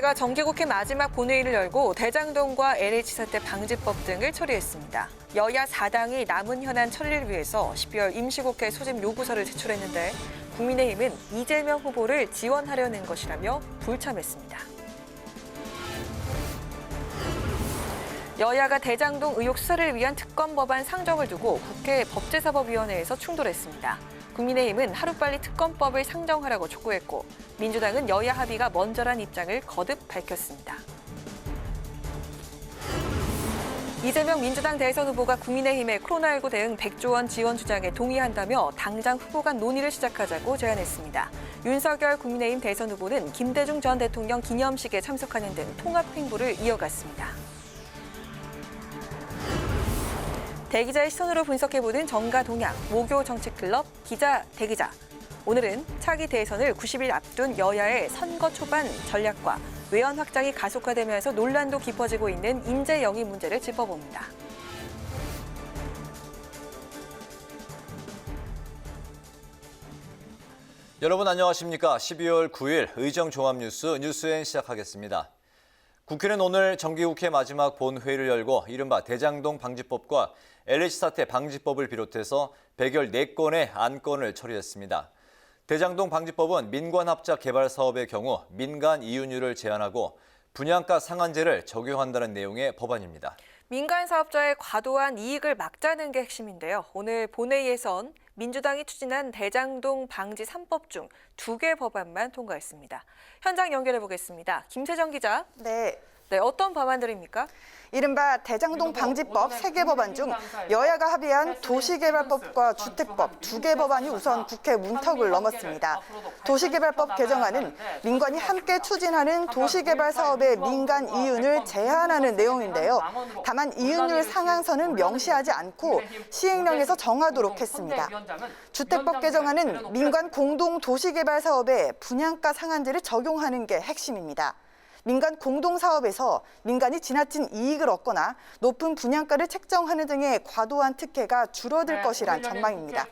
국회가 정기국회 마지막 본회의를 열고 대장동과 LH 사태 방지법 등을 처리했습니다. 여야 4당이 남은 현안 처리를 위해서 12월 임시국회 소집 요구서를 제출했는데 국민의힘은 이재명 후보를 지원하려는 것이라며 불참했습니다. 여야가 대장동 의혹 수사를 위한 특검 법안 상정을 두고 국회 법제사법위원회에서 충돌했습니다. 국민의힘은 하루빨리 특검법을 상정하라고 촉구했고 민주당은 여야 합의가 먼저란 입장을 거듭 밝혔습니다. 이재명 민주당 대선 후보가 국민의힘의 코로나19 대응 100조 원 지원 주장에 동의한다며 당장 후보 간 논의를 시작하자고 제안했습니다. 윤석열 국민의힘 대선 후보는 김대중 전 대통령 기념식에 참석하는 등 통합 행보를 이어갔습니다. 대기자의 시선으로 분석해보는 정가 동향, 모교 정책클럽 기자 대기자. 오늘은 차기 대선을 90일 앞둔 여야의 선거 초반 전략과 외연 확장이 가속화되면서 논란도 깊어지고 있는 인재 영입 문제를 짚어봅니다. 여러분 안녕하십니까? 12월 9일 의정종합뉴스 뉴스엔 시작하겠습니다. 국회는 오늘 정기국회 마지막 본회의를 열고 이른바 대장동 방지법과 LH 사태 방지법을 비롯해서 백열 4건의 안건을 처리했습니다. 대장동 방지법은 민관 합작 개발 사업의 경우 민간 이윤율을 제한하고 분양가 상한제를 적용한다는 내용의 법안입니다. 민간 사업자의 과도한 이익을 막자는 게 핵심인데요. 오늘 본회의에선 민주당이 추진한 대장동 방지 3법 중 2개 법안만 통과했습니다. 현장 연결해 보겠습니다. 김세정 기자. 네, 어떤 법안들입니까? 이른바 대장동 방지법 3개 법안 중 여야가 합의한 도시개발법과 주택법 2개 법안이 우선 국회 문턱을 넘었습니다. 도시개발법 개정안은 민관이 함께 추진하는 도시개발 사업의 민간 이윤을 제한하는 내용인데요. 다만 이윤율 상한선은 명시하지 않고 시행령에서 정하도록 했습니다. 주택법 개정안은 민관 공동 도시개발 사업에 분양가 상한제를 적용하는 게 핵심입니다. 민간 공동사업에서 민간이 지나친 이익을 얻거나 높은 분양가를 책정하는 등의 과도한 특혜가 줄어들 것이란 전망입니다.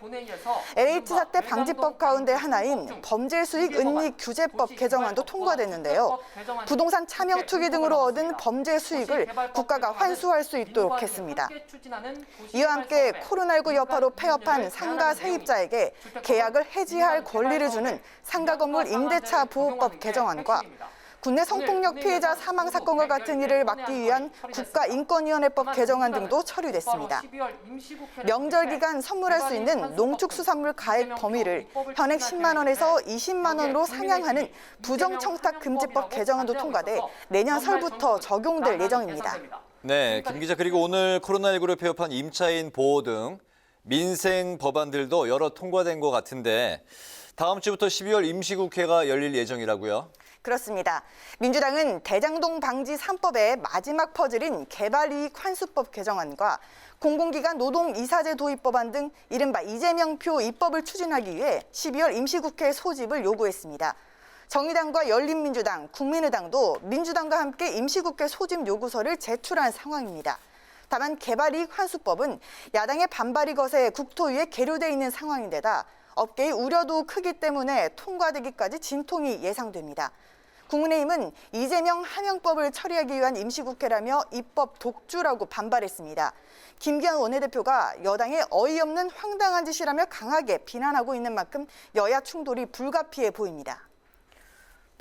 LH 사태 방지법 가운데 하나인 범죄수익은닉규제법 개정안도 통과됐는데요. 부동산 차명 투기 등으로 얻은 범죄 수익을 국가가 환수할 수 있도록 했습니다. 이와 함께 코로나19 여파로 폐업한 상가 세입자에게 계약을 해지할 권리를 주는 상가건물 임대차 보호법 개정안과 국내 성폭력 피해자 사망 사건과 같은 일을 막기 위한 국가인권위원회법 개정안 등도 처리됐습니다. 명절 기간 선물할 수 있는 농축수산물 가액 범위를 현행 10만 원에서 20만 원으로 상향하는 부정청탁금지법 개정안도 통과돼 내년 설부터 적용될 예정입니다. 네, 김 기자, 그리고 오늘 코로나19로 폐업한 임차인 보호 등 민생 법안들도 여러 통과된 것 같은데 다음 주부터 12월 임시국회가 열릴 예정이라고요? 그렇습니다. 민주당은 대장동 방지 3법의 마지막 퍼즐인 개발이익 환수법 개정안과 공공기관 노동이사제 도입법안 등 이른바 이재명표 입법을 추진하기 위해 12월 임시국회 소집을 요구했습니다. 정의당과 열린민주당, 국민의당도 민주당과 함께 임시국회 소집 요구서를 제출한 상황입니다. 다만 개발이익 환수법은 야당의 반발이 거세 국토위에 계류돼 있는 상황인데다 업계의 우려도 크기 때문에 통과되기까지 진통이 예상됩니다. 국민의힘은 이재명 하명법을 처리하기 위한 임시국회라며 입법 독주라고 반발했습니다. 김기현 원내대표가 여당의 어이없는 황당한 짓이라며 강하게 비난하고 있는 만큼 여야 충돌이 불가피해 보입니다.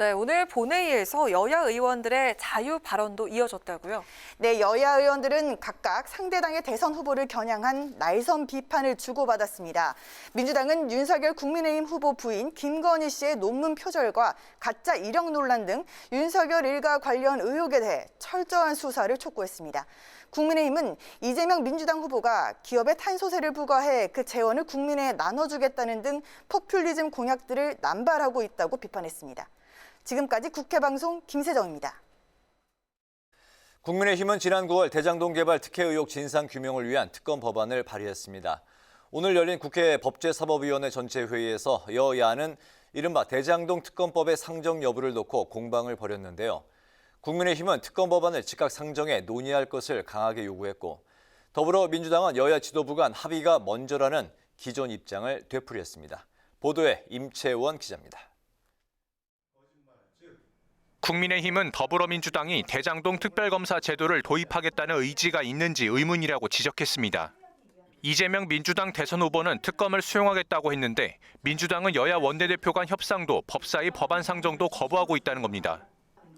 네, 오늘 본회의에서 여야 의원들의 자유 발언도 이어졌다고요? 네, 여야 의원들은 각각 상대당의 대선 후보를 겨냥한 날선 비판을 주고받았습니다. 민주당은 윤석열 국민의힘 후보 부인 김건희 씨의 논문 표절과 가짜 이력 논란 등 윤석열 일가 관련 의혹에 대해 철저한 수사를 촉구했습니다. 국민의힘은 이재명 민주당 후보가 기업에 탄소세를 부과해 그 재원을 국민에 나눠주겠다는 등 포퓰리즘 공약들을 남발하고 있다고 비판했습니다. 지금까지 국회방송 김세정입니다. 국민의힘은 지난 9월 대장동 개발 특혜 의혹 진상규명을 위한 특검 법안을 발의했습니다. 오늘 열린 국회 법제사법위원회 전체 회의에서 여야는 이른바 대장동 특검법의 상정 여부를 놓고 공방을 벌였는데요. 국민의힘은 특검 법안을 즉각 상정해 논의할 것을 강하게 요구했고 더불어민주당은 여야 지도부 간 합의가 먼저라는 기존 입장을 되풀이했습니다. 보도에 임채원 기자입니다. 국민의힘은 더불어민주당이 대장동 특별검사 제도를 도입하겠다는 의지가 있는지 의문이라고 지적했습니다. 이재명 민주당 대선 후보는 특검을 수용하겠다고 했는데 민주당은 여야 원내대표 간 협상도 법사위 법안 상정도 거부하고 있다는 겁니다.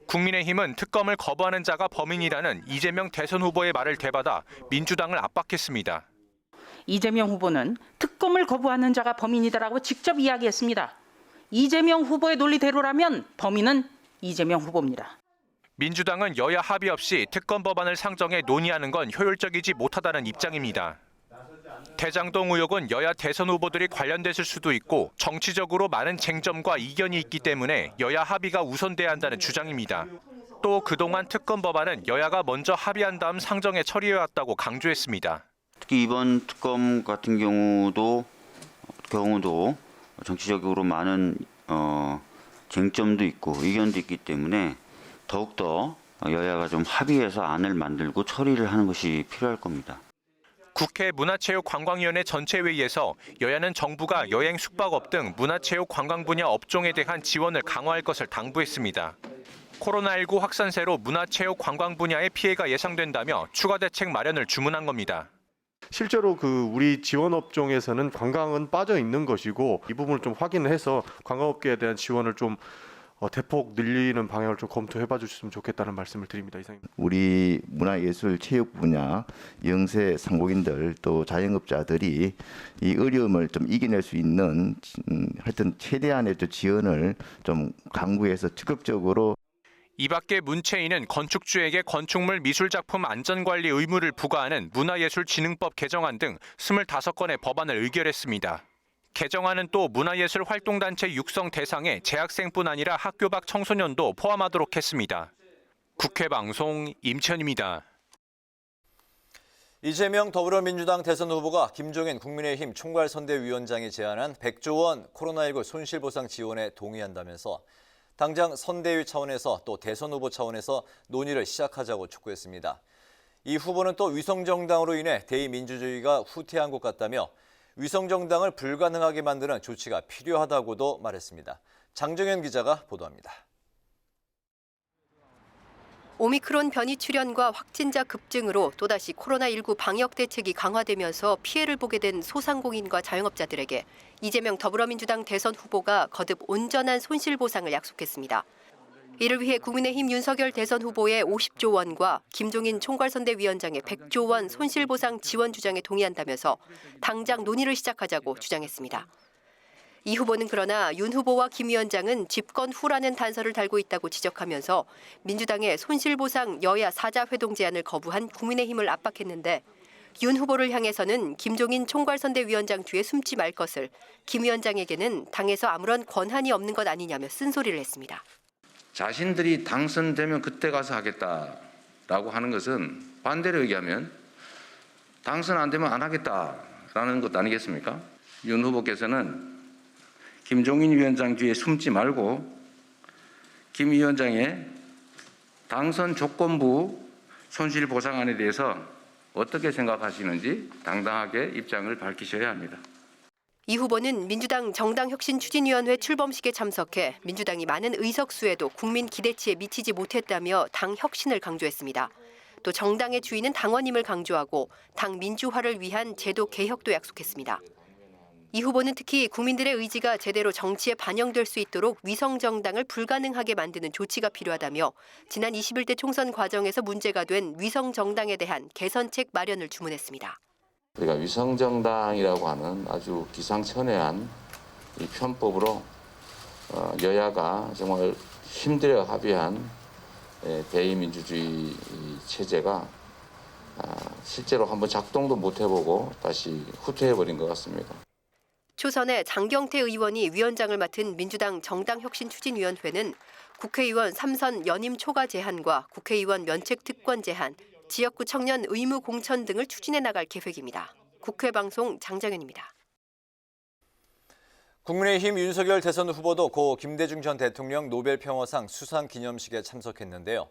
국민의힘은 특검을 거부하는 자가 범인이라는 이재명 대선 후보의 말을 되받아 민주당을 압박했습니다. 이재명 후보는 특검을 거부하는 자가 범인이다라고 직접 이야기했습니다. 이재명 후보의 논리대로라면 범인은 이재명 후보입니다. 민주당은 여야 합의 없이 특검 법안을 상정해 논의하는 건 효율적이지 못하다는 입장입니다. 대장동 의혹은 여야 대선 후보들이 관련됐을 수도 있고 정치적으로 많은 쟁점과 이견이 있기 때문에 여야 합의가 우선돼야 한다는 주장입니다. 또 그동안 특검 법안은 여야가 먼저 합의한 다음 상정에 처리해왔다고 강조했습니다. 특히 이번 특검 같은 경우도 정치적으로 많은 쟁점도 있고 의견도 있기 때문에 더욱더 여야가 좀 합의해서 안을 만들고 처리를 하는 것이 필요할 겁니다. 국회 문화체육관광위원회 전체회의에서 여야는 정부가 여행 숙박업 등 문화체육관광 분야 업종에 대한 지원을 강화할 것을 당부했습니다. 코로나19 확산세로 문화체육관광 분야의 피해가 예상된다며 추가 대책 마련을 주문한 겁니다. 실제로 우리 지원 업종에서는 관광은 빠져 있는 것이고 이 부분을 좀 확인을 해서 관광업계에 대한 지원을 좀 대폭 늘리는 방향을 좀 검토해봐 주셨으면 좋겠다는 말씀을 드립니다. 이상입니다. 우리 문화예술 체육 분야 영세 상공인들 또 자영업자들이 이 어려움을 좀 이겨낼 수 있는 하여튼 최대한의 지원을 좀 강구해서 적극적으로. 이 밖에 문체위는 건축주에게 건축물 미술작품 안전관리 의무를 부과하는 문화예술진흥법 개정안 등 25건의 법안을 의결했습니다. 개정안은 또 문화예술 활동단체 육성 대상에 재학생뿐 아니라 학교 밖 청소년도 포함하도록 했습니다. 국회방송 임천입니다. 이재명 더불어민주당 대선 후보가 김종인 국민의힘 총괄선대위원장이 제안한 100조 원 코로나19 손실보상 지원에 동의한다면서 당장 선대위 차원에서 또 대선 후보 차원에서 논의를 시작하자고 촉구했습니다. 이 후보는 또 위성정당으로 인해 대의민주주의가 후퇴한 것 같다며 위성정당을 불가능하게 만드는 조치가 필요하다고도 말했습니다. 장정현 기자가 보도합니다. 오미크론 변이 출현과 확진자 급증으로 또다시 코로나19 방역 대책이 강화되면서 피해를 보게 된 소상공인과 자영업자들에게 이재명 더불어민주당 대선 후보가 거듭 온전한 손실보상을 약속했습니다. 이를 위해 국민의힘 윤석열 대선 후보의 50조 원과 김종인 총괄선대위원장의 100조 원 손실보상 지원 주장에 동의한다면서 당장 논의를 시작하자고 주장했습니다. 이 후보는 그러나 윤 후보와 김 위원장은 집권 후라는 단서를 달고 있다고 지적하면서 민주당의 손실보상 여야 사자회동 제안을 거부한 국민의힘을 압박했는데 윤 후보를 향해서는 김종인 총괄선대위원장 뒤에 숨지 말 것을, 김 위원장에게는 당에서 아무런 권한이 없는 것 아니냐며 쓴소리를 했습니다. 자신들이 당선되면 그때 가서 하겠다라고 하는 것은 반대로 얘기하면 당선 안 되면 안 하겠다라는 것 아니겠습니까? 윤 후보께서는 김종인 위원장 뒤에 숨지 말고 김 위원장의 당선 조건부 손실보상안에 대해서 어떻게 생각하시는지 당당하게 입장을 밝히셔야 합니다. 이 후보는 민주당 정당혁신추진위원회 출범식에 참석해 민주당이 많은 의석수에도 국민 기대치에 미치지 못했다며 당 혁신을 강조했습니다. 또 정당의 주인은 당원임을 강조하고 당 민주화를 위한 제도 개혁도 약속했습니다. 이 후보는 특히 국민들의 의지가 제대로 정치에 반영될 수 있도록 위성정당을 불가능하게 만드는 조치가 필요하다며 지난 21대 총선 과정에서 문제가 된 위성정당에 대한 개선책 마련을 주문했습니다. 우리가 위성정당이라고 하는 아주 기상천외한 이 편법으로 여야가 정말 힘들어 합의한 대의민주주의 체제가 실제로 한번 작동도 못 해보고 다시 후퇴해버린 것 같습니다. 초선의 장경태 의원이 위원장을 맡은 민주당 정당혁신추진위원회는 국회의원 3선 연임 초과 제한과 국회의원 면책 특권 제한, 지역구 청년 의무 공천 등을 추진해 나갈 계획입니다. 국회방송 장정현입니다. 국민의힘 윤석열 대선 후보도 고 김대중 전 대통령 노벨평화상 수상 기념식에 참석했는데요.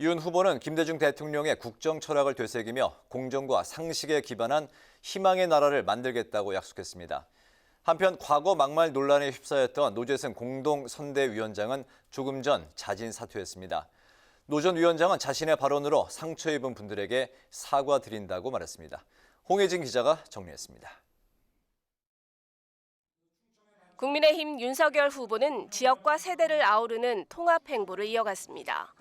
윤 후보는 김대중 대통령의 국정 철학을 되새기며 공정과 상식에 기반한 희망의 나라를 만들겠다고 약속했습니다. 한편 과거 막말 논란에 휩싸였던 노재승 공동선대위원장은 조금 전 자진 사퇴했습니다. 노 전 위원장은 자신의 발언으로 상처 입은 분들에게 사과드린다고 말했습니다. 홍혜진 기자가 정리했습니다. 국민의힘 윤석열 후보는 지역과 세대를 아우르는 통합 행보를 이어갔습니다.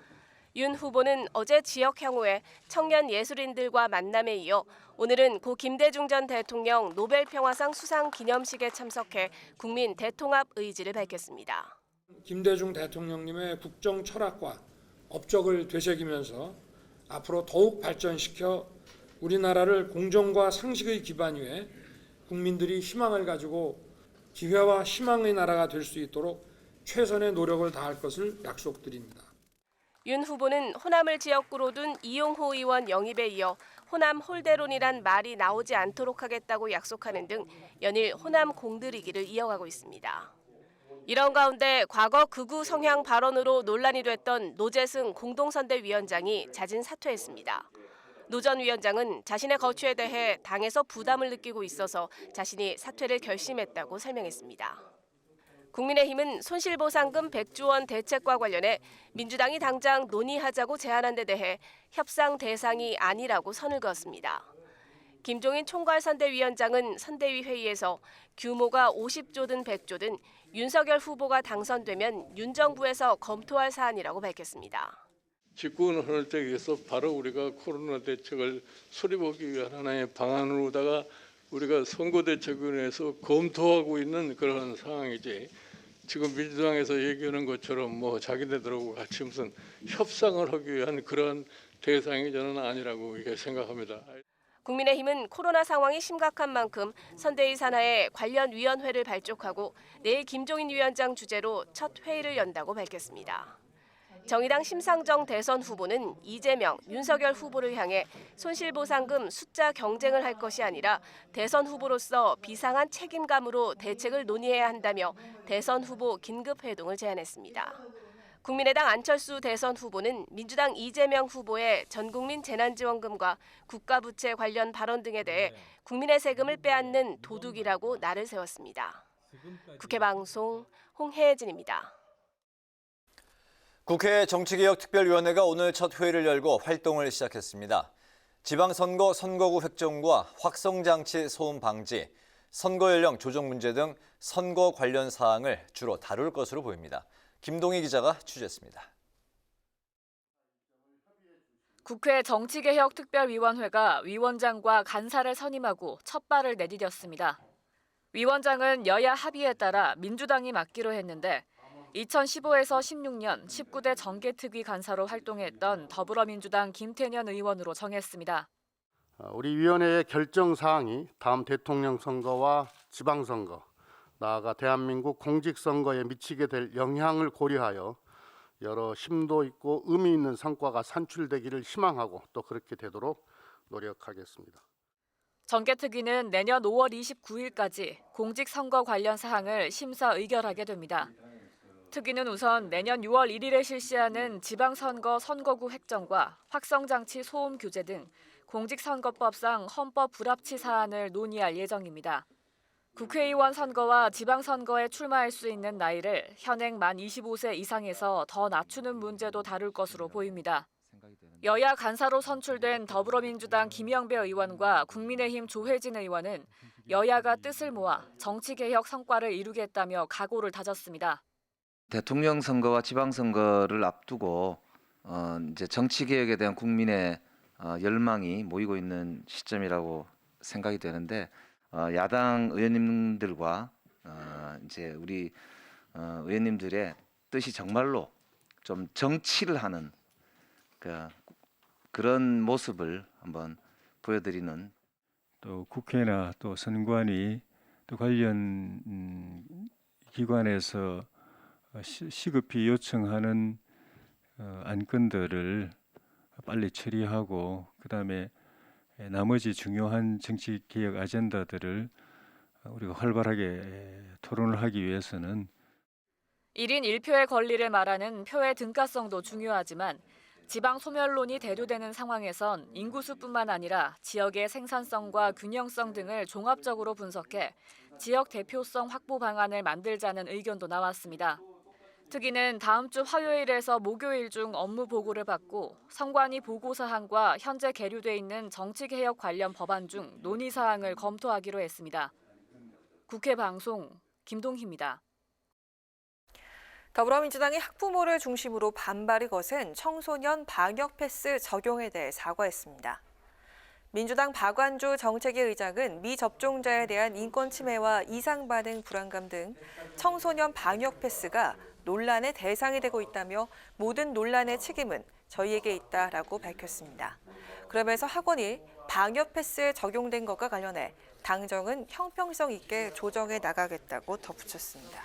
윤 후보는 어제 지역 향후에 청년 예술인들과 만남에 이어 오늘은 고 김대중 전 대통령 노벨평화상 수상 기념식에 참석해 국민 대통합 의지를 밝혔습니다. 김대중 대통령님의 국정 철학과 업적을 되새기면서 앞으로 더욱 발전시켜 우리나라를 공정과 상식의 기반 위에 국민들이 희망을 가지고 기회와 희망의 나라가 될 수 있도록 최선의 노력을 다할 것을 약속드립니다. 윤 후보는 호남을 지역구로 둔 이용호 의원 영입에 이어 호남 홀대론이란 말이 나오지 않도록 하겠다고 약속하는 등 연일 호남 공들이기를 이어가고 있습니다. 이런 가운데 과거 극우 성향 발언으로 논란이 됐던 노재승 공동선대위원장이 자진 사퇴했습니다. 노 전 위원장은 자신의 거취에 대해 당에서 부담을 느끼고 있어서 자신이 사퇴를 결심했다고 설명했습니다. 국민의힘은 손실보상금 100조 원 대책과 관련해 민주당이 당장 논의하자고 제안한 데 대해 협상 대상이 아니라고 선을 그었습니다. 김종인 총괄선대위원장은 선대위 회의에서 규모가 50조든 100조든 윤석열 후보가 당선되면 윤 정부에서 검토할 사안이라고 밝혔습니다. 집권을 때 위해서 바로 우리가 코로나 대책을 수립하기 위한 하나의 방안으로다가 우리가 선거 대책위원회에서 검토하고 있는 그런 상황이지. 지금 민주당에서 얘기하는 것처럼 뭐 자기네들하고 같이 무슨 협상을 하기 위한 그런 대상이 저는 아니라고 이렇게 생각합니다. 국민의힘은 코로나 상황이 심각한 만큼 선대위 산하에 관련 위원회를 발족하고 내일 김종인 위원장 주재로 첫 회의를 연다고 밝혔습니다. 정의당 심상정 대선 후보는 이재명, 윤석열 후보를 향해 손실보상금 숫자 경쟁을 할 것이 아니라 대선 후보로서 비상한 책임감으로 대책을 논의해야 한다며 대선 후보 긴급회동을 제안했습니다. 국민의당 안철수 대선 후보는 민주당 이재명 후보의 전국민 재난지원금과 국가부채 관련 발언 등에 대해 국민의 세금을 빼앗는 도둑이라고 날을 세웠습니다. 국회방송 홍혜진입니다. 국회 정치개혁특별위원회가 오늘 첫 회의를 열고 활동을 시작했습니다. 지방선거 선거구 획정과 확성장치 소음 방지, 선거연령 조정 문제 등 선거 관련 사항을 주로 다룰 것으로 보입니다. 김동희 기자가 취재했습니다. 국회 정치개혁특별위원회가 위원장과 간사를 선임하고 첫 발을 내디뎠습니다. 위원장은 여야 합의에 따라 민주당이 맡기로 했는데 2015에서 16년 19대 정개특위 간사로 활동했던 더불어민주당 김태년 의원으로 정했습니다. 우리 위원회의 결정 사항이 다음 대통령 선거와 지방선거, 나아가 대한민국 공직선거에 미치게 될 영향을 고려하여 여러 심도 있고 의미 있는 성과가 산출되기를 희망하고 또 그렇게 되도록 노력하겠습니다. 정개특위는 내년 5월 29일까지 공직선거 관련 사항을 심사 의결하게 됩니다. 특위는 우선 내년 6월 1일에 실시하는 지방선거 선거구 획정과 확성장치 소음 규제 등 공직선거법상 헌법 불합치 사안을 논의할 예정입니다. 국회의원 선거와 지방선거에 출마할 수 있는 나이를 현행 만 25세 이상에서 더 낮추는 문제도 다룰 것으로 보입니다. 여야 간사로 선출된 더불어민주당 김영배 의원과 국민의힘 조혜진 의원은 여야가 뜻을 모아 정치개혁 성과를 이루겠다며 각오를 다졌습니다. 대통령 선거와 지방선거를 앞두고 이제 정치 개혁에 대한 국민의 열망이 모이고 있는 시점이라고 생각이 되는데 야당 의원님들과 이제 우리 의원님들의 뜻이 정말로 좀 정치를 하는 그런 모습을 한번 보여드리는 또 국회나 또 선관위 또 관련 기관에서 시급히 요청하는 안건들을 빨리 처리하고 그다음에 나머지 중요한 정치개혁 아젠다들을 우리가 활발하게 토론을 하기 위해서는 1인 1표의 권리를 말하는 표의 등가성도 중요하지만 지방 소멸론이 대두되는 상황에선 인구수뿐만 아니라 지역의 생산성과 균형성 등을 종합적으로 분석해 지역 대표성 확보 방안을 만들자는 의견도 나왔습니다. 특위는 다음 주 화요일에서 목요일 중 업무 보고를 받고 선관위 보고사항과 현재 계류돼 있는 정치개혁 관련 법안 중 논의사항을 검토하기로 했습니다. 국회 방송 김동희입니다. 더불어민주당이 학부모를 중심으로 반발이 거센 청소년 방역 패스 적용에 대해 사과했습니다. 민주당 박완주 정책위 의장은 미접종자에 대한 인권 침해와 이상 반응 불안감 등 청소년 방역 패스가 논란의 대상이 되고 있다며 모든 논란의 책임은 저희에게 있다라고 밝혔습니다. 그러면서 학원이 방역 패스에 적용된 것과 관련해 당정은 형평성 있게 조정해 나가겠다고 덧붙였습니다.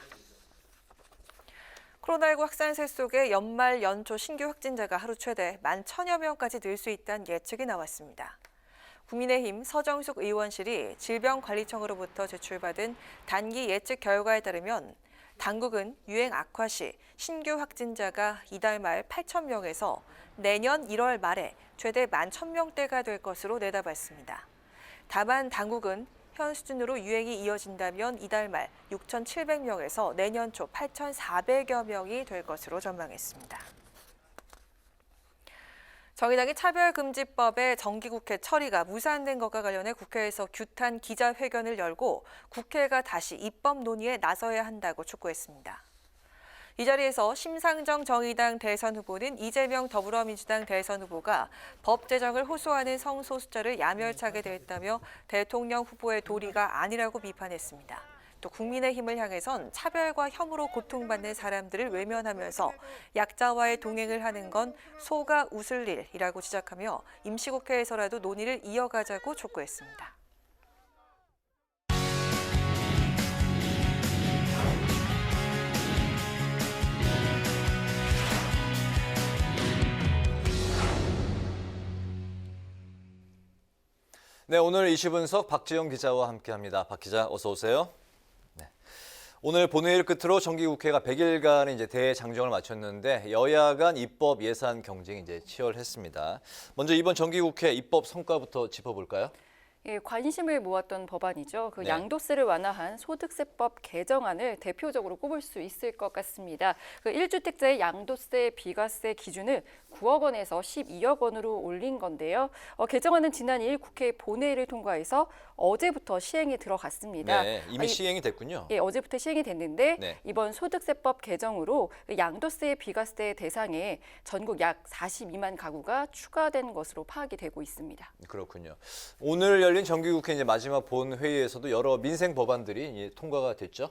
코로나19 확산세 속에 연말 연초 신규 확진자가 하루 최대 11,000여 명까지 늘 수 있다는 예측이 나왔습니다. 국민의힘 서정숙 의원실이 질병관리청으로부터 제출받은 단기 예측 결과에 따르면 당국은 유행 악화 시 신규 확진자가 이달 말 8,000명에서 내년 1월 말에 최대 11,000명대가 될 것으로 내다봤습니다. 다만 당국은 현 수준으로 유행이 이어진다면 이달 말 6,700명에서 내년 초 8,400여 명이 될 것으로 전망했습니다. 정의당이 차별금지법의 정기국회 처리가 무산된 것과 관련해 국회에서 규탄 기자회견을 열고 국회가 다시 입법 논의에 나서야 한다고 촉구했습니다. 이 자리에서 심상정 정의당 대선 후보는 이재명 더불어민주당 대선 후보가 법 제정을 호소하는 성소수자를 야멸차게 대했다며 대통령 후보의 도리가 아니라고 비판했습니다. 또 국민의힘을 향해선 차별과 혐오로 고통받는 사람들을 외면하면서 약자와의 동행을 하는 건 소가 웃을 일이라고 지적하며 임시국회에서라도 논의를 이어가자고 촉구했습니다. 네, 오늘 이슈 분석 박지영 기자와 함께합니다. 박 기자, 어서 오세요. 네. 오늘 본회의를 끝으로 정기국회가 100일간의 이제 대장정을 마쳤는데 여야 간 입법 예산 경쟁이 이제 치열했습니다. 먼저 이번 정기국회 입법 성과부터 짚어볼까요? 예, 관심을 모았던 법안이죠. 네. 양도세를 완화한 소득세법 개정안을 대표적으로 꼽을 수 있을 것 같습니다. 1주택자의 양도세, 비과세 기준을 9억 원에서 12억 원으로 올린 건데요. 개정안은 지난 2일 국회 본회의를 통과해서 어제부터 시행에 들어갔습니다. 네, 이미 시행이 됐군요. 예, 어제부터 시행이 됐는데 네. 이번 소득세법 개정으로 양도세, 비과세 대상에 전국 약 42만 가구가 추가된 것으로 파악이 되고 있습니다. 그렇군요. 오늘 열린 정기국회 이제 마지막 본회의에서도 여러 민생 법안들이 통과가 됐죠.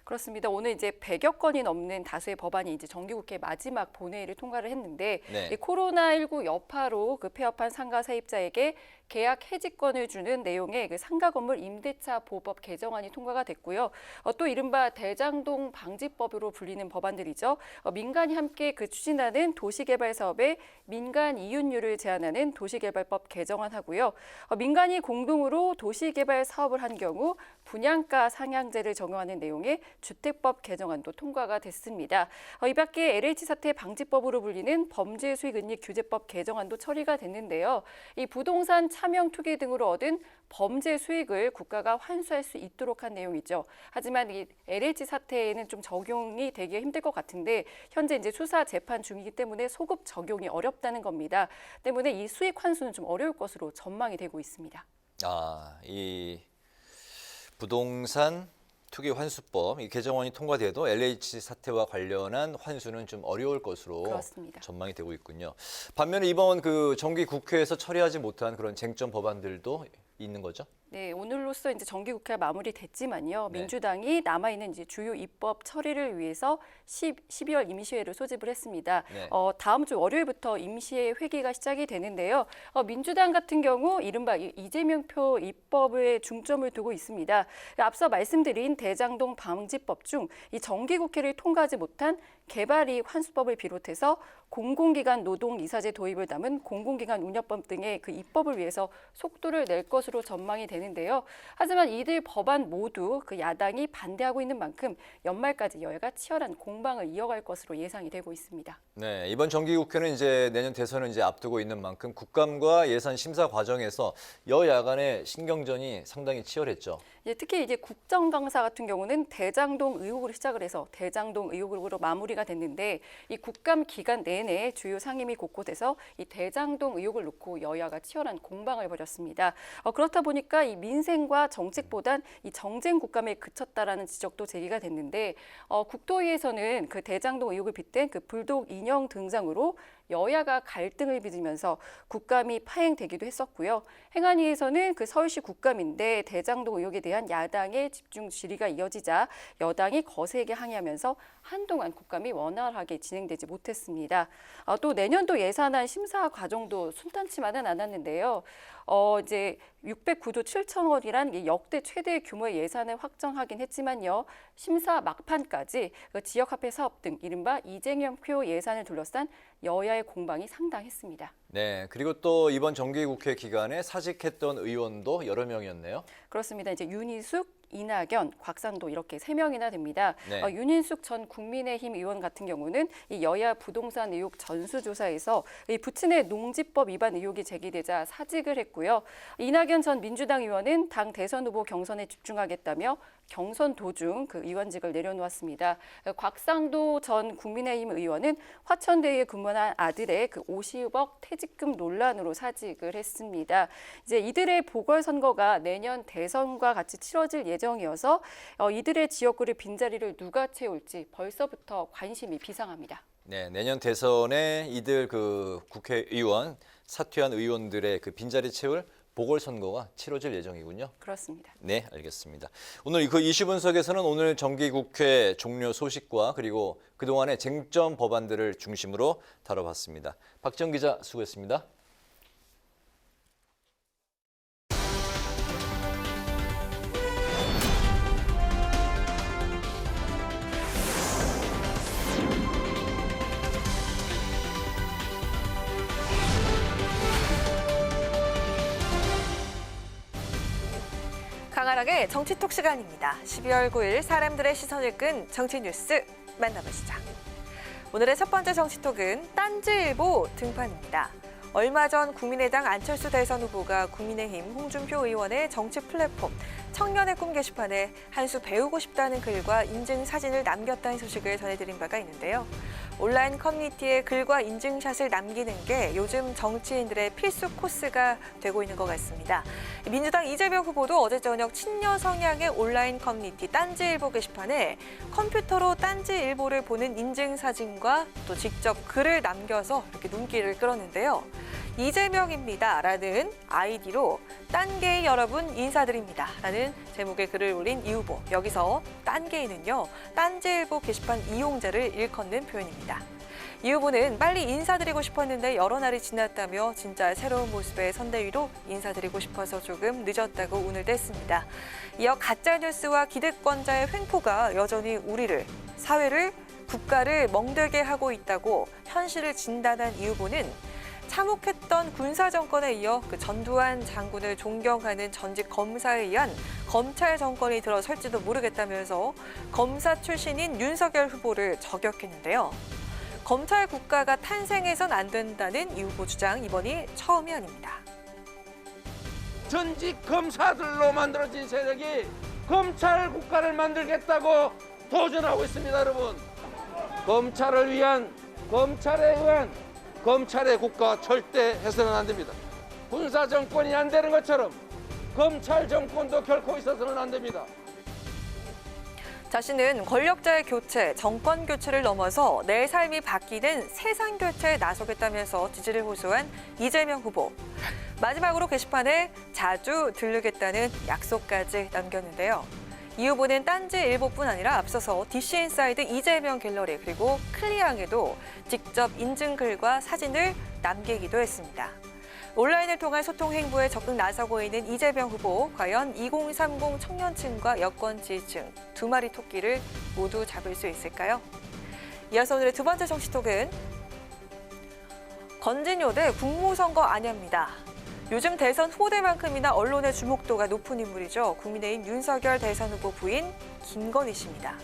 그렇습니다. 오늘 이제 100여 건이 넘는 다수의 법안이 이제 정기국회 마지막 본회의를 통과를 했는데 네. 이 코로나19 여파로 폐업한 상가 세입자에게 계약 해지권을 주는 내용의 상가 건물 임대차 보호법 개정안이 통과가 됐고요. 또 이른바 대장동 방지법으로 불리는 법안들이죠. 민간이 함께 추진하는 도시개발 사업의 민간 이윤율을 제한하는 도시개발법 개정안하고요. 민간이 공동으로 도시개발 사업을 한 경우 분양가 상향제를 적용하는 내용의 주택법 개정안도 통과가 됐습니다. 이 밖에 LH 사태 방지법으로 불리는 범죄 수익 은닉 규제법 개정안도 처리가 됐는데요. 이 부동산 차명 투기 등으로 얻은 범죄 수익을 국가가 환수할 수 있도록 한 내용이죠. 하지만 이 LH 사태에는 좀 적용이 되기 힘들 것 같은데 현재 이제 수사 재판 중이기 때문에 소급 적용이 어렵다는 겁니다. 때문에 이 수익 환수는 좀 어려울 것으로 전망이 되고 있습니다. 이 부동산 투기 환수법 이 개정안이 통과돼도 LH 사태와 관련한 환수는 좀 어려울 것으로 그렇습니다. 전망이 되고 있군요. 반면에 이번 정기 국회에서 처리하지 못한 그런 쟁점 법안들도 있는 거죠? 네, 오늘로써 이제 정기국회가 마무리됐지만요. 네. 민주당이 남아있는 이제 주요 입법 처리를 위해서 12월 임시회를 소집을 했습니다. 네. 다음 주 월요일부터 임시회 회기가 시작이 되는데요. 민주당 같은 경우 이른바 이재명표 입법에 중점을 두고 있습니다. 앞서 말씀드린 대장동 방지법 중 이 정기국회를 통과하지 못한 개발이익 환수법을 비롯해서 공공기관 노동이사제 도입을 담은 공공기관 운영법 등의 입법을 위해서 속도를 낼 것으로 전망이 되는 되는데요. 하지만 이들 법안 모두 그 야당이 반대하고 있는 만큼 연말까지 여야가 치열한 공방을 이어갈 것으로 예상이 되고 있습니다. 네, 이번 정기국회는 이제 내년 대선을 이제 앞두고 있는 만큼 국감과 예산 심사 과정에서 여야 간의 신경전이 상당히 치열했죠. 특히 이제 국정감사 같은 경우는 대장동 의혹으로 시작을 해서 대장동 의혹으로 마무리가 됐는데 이 국감 기간 내내 주요 상임위 곳곳에서 이 대장동 의혹을 놓고 여야가 치열한 공방을 벌였습니다. 그렇다 보니까 이 민생과 정책보단 이 정쟁 국감에 그쳤다라는 지적도 제기가 됐는데 국토위에서는 그 대장동 의혹을 빗댄 그 불독 인형 등장으로 여야가 갈등을 빚으면서 국감이 파행되기도 했었고요. 행안위에서는 그 서울시 국감인데 대장동 의혹에 대한 야당의 집중 질의가 이어지자 여당이 거세게 항의하면서 한동안 국감이 원활하게 진행되지 못했습니다. 또 내년도 예산안 심사 과정도 순탄치만은 않았는데요. 이제 609조 7천억이란 역대 최대 규모의 예산을 확정하긴 했지만요. 심사 막판까지 그 지역화폐 사업 등 이른바 이재명표 예산을 둘러싼 여야의 공방이 상당했습니다. 네, 그리고 또 이번 정기국회 기간에 사직했던 의원도 여러 명이었네요. 그렇습니다. 이제 윤희숙, 이낙연, 곽상도 이렇게 3명이나 됩니다. 네. 윤인숙 전 국민의힘 의원 같은 경우는 이 여야 부동산 의혹 전수조사에서 이 부친의 농지법 위반 의혹이 제기되자 사직을 했고요. 이낙연 전 민주당 의원은 당 대선 후보 경선에 집중하겠다며 경선 도중 그 의원직을 내려놓았습니다. 곽상도 전 국민의힘 의원은 화천대유에 근무한 아들의 그 50억 퇴직금 논란으로 사직을 했습니다. 이제 이들의 보궐선거가 내년 대선과 같이 치러질 예정이어서 이들의 지역구의 빈자리를 누가 채울지 벌써부터 관심이 비상합니다. 네, 내년 대선에 이들 그 국회의원, 사퇴한 의원들의 그 빈자리 채울 보궐선거가 치러질 예정이군요. 그렇습니다. 네, 알겠습니다. 오늘 그 이슈 분석에서는 오늘 정기국회 종료 소식과 그리고 그동안의 쟁점 법안들을 중심으로 다뤄봤습니다. 박지영 기자 수고했습니다. 강하락의 정치톡 시간입니다. 12월 9일 사람들의 시선을 끈 정치 뉴스 만나보시죠. 오늘의 첫 번째 정치톡은 딴지일보 등판입니다. 얼마 전 국민의당 안철수 대선 후보가 국민의힘 홍준표 의원의 정치 플랫폼 청년의 꿈 게시판에 한 수 배우고 싶다는 글과 인증 사진을 남겼다는 소식을 전해드린 바가 있는데요. 온라인 커뮤니티에 글과 인증샷을 남기는 게 요즘 정치인들의 필수 코스가 되고 있는 것 같습니다. 민주당 이재명 후보도 어제 저녁 친여 성향의 온라인 커뮤니티 딴지일보 게시판에 컴퓨터로 딴지일보를 보는 인증 사진과 또 직접 글을 남겨서 이렇게 눈길을 끌었는데요. 이재명입니다 라는 아이디로 딴게이 여러분 인사드립니다 라는 제목의 글을 올린 이 후보. 여기서 딴게이는요, 딴지일보 게시판 이용자를 일컫는 표현입니다. 이 후보는 빨리 인사드리고 싶었는데 여러 날이 지났다며 진짜 새로운 모습의 선대위로 인사드리고 싶어서 조금 늦었다고 운을 뗐습니다. 이어 가짜뉴스와 기득권자의 횡포가 여전히 우리를, 사회를, 국가를 멍들게 하고 있다고 현실을 진단한 이 후보는 참혹했던 군사정권에 이어 그 전두환 장군을 존경하는 전직 검사에 의한 검찰 정권이 들어설지도 모르겠다면서 검사 출신인 윤석열 후보를 저격했는데요. 검찰 국가가 탄생해선 안 된다는 이 후보 주장, 이번이 처음이 아닙니다. 전직 검사들로 만들어진 세력이 검찰 국가를 만들겠다고 도전하고 있습니다, 여러분. 검찰을 위한, 검찰에 의한 검찰의 국가 절대 해서는 안 됩니다. 군사 정권이 안 되는 것처럼 검찰 정권도 결코 있어서는 안 됩니다. 자신은 권력자의 교체, 정권 교체를 넘어서 내 삶이 바뀌는 세상 교체에 나서겠다면서 지지를 호소한 이재명 후보. 마지막으로 게시판에 자주 들르겠다는 약속까지 남겼는데요. 이 후보는 딴지일보뿐 아니라 앞서서 DC인사이드 이재명 갤러리 그리고 클리앙에도 직접 인증글과 사진을 남기기도 했습니다. 온라인을 통한 소통 행보에 적극 나서고 있는 이재명 후보, 과연 2030 청년층과 여권 지지층 두 마리 토끼를 모두 잡을 수 있을까요? 이어서 오늘의 두 번째 정치톡은 건진요 대 국무선거 아냐입니다. 요즘 대선 후보들만큼이나 언론의 주목도가 높은 인물이죠. 국민의힘 윤석열 대선 후보 부인 김건희 씨입니다.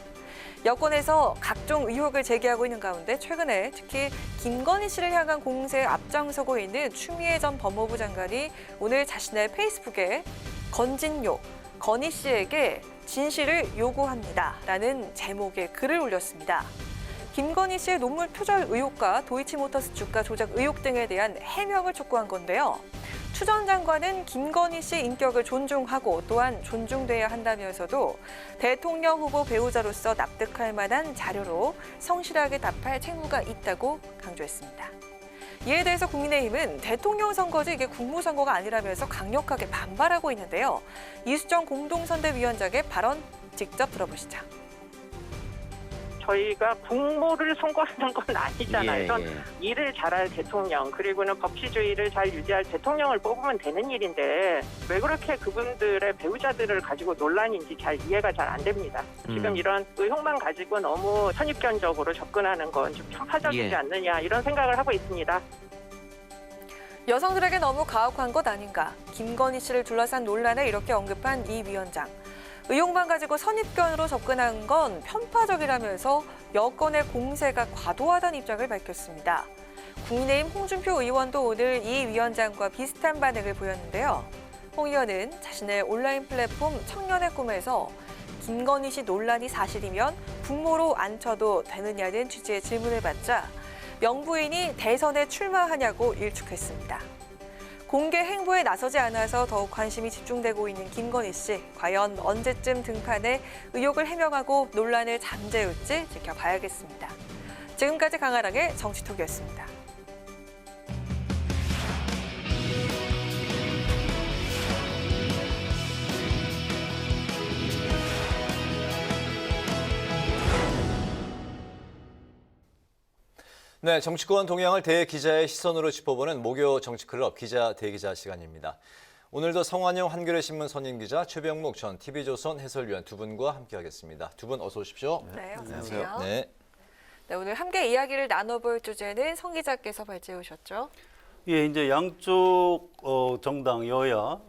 여권에서 각종 의혹을 제기하고 있는 가운데 최근에 특히 김건희 씨를 향한 공세에 앞장서고 있는 추미애 전 법무부 장관이 오늘 자신의 페이스북에 건진요, 건희 씨에게 진실을 요구합니다라는 제목의 글을 올렸습니다. 김건희 씨의 논문 표절 의혹과 도이치모터스 주가 조작 의혹 등에 대한 해명을 촉구한 건데요. 추 전 장관은 김건희 씨의 인격을 존중하고 또한 존중돼야 한다면서도 대통령 후보 배우자로서 납득할 만한 자료로 성실하게 답할 책무가 있다고 강조했습니다. 이에 대해서 국민의힘은 대통령 선거지 이게 국무선거가 아니라면서 강력하게 반발하고 있는데요. 이수정 공동선대위원장의 발언 직접 들어보시죠. 저희가 국무를 송구하는 건 아니잖아요. 이건 일을 잘할 대통령, 그리고는 법치주의를 잘 유지할 대통령을 뽑으면 되는 일인데 왜 그렇게 그분들의 배우자들을 가지고 논란인지 잘 이해가 잘 안 됩니다. 지금 이런 의혹만 가지고 너무 선입견적으로 접근하는 건 좀 편파적이지 않느냐 이런 생각을 하고 있습니다. 여성들에게 너무 가혹한 것 아닌가. 김건희 씨를 둘러싼 논란을 이렇게 언급한 이 위원장. 의혹만 가지고 선입견으로 접근한 건 편파적이라면서 여권의 공세가 과도하다는 입장을 밝혔습니다. 국민의힘 홍준표 의원도 오늘 이 위원장과 비슷한 반응을 보였는데요. 홍 의원은 자신의 온라인 플랫폼 청년의 꿈에서 김건희 씨 논란이 사실이면 부모로 앉혀도 되느냐는 취지의 질문을 받자 명부인이 대선에 출마하냐고 일축했습니다. 공개 행보에 나서지 않아서 더욱 관심이 집중되고 있는 김건희 씨. 과연 언제쯤 등판해 의혹을 해명하고 논란을 잠재울지 지켜봐야겠습니다. 지금까지 강아랑의 정치톡이었습니다. 네, 정치권 동향을 대기자의 시선으로 짚어보는 목요 정치클럽 기자 대기자 시간입니다. 오늘도 성완영 한겨레 신문 선임기자, 최병묵 전 TV조선 해설위원 두 분과 함께하겠습니다. 두 분 어서 오십시오. 네, 어서 오세요. 네. 네, 오늘 함께 이야기를 나눠볼 주제는 성 기자께서 발제해 오셨죠. 예, 이제 양쪽 정당 여야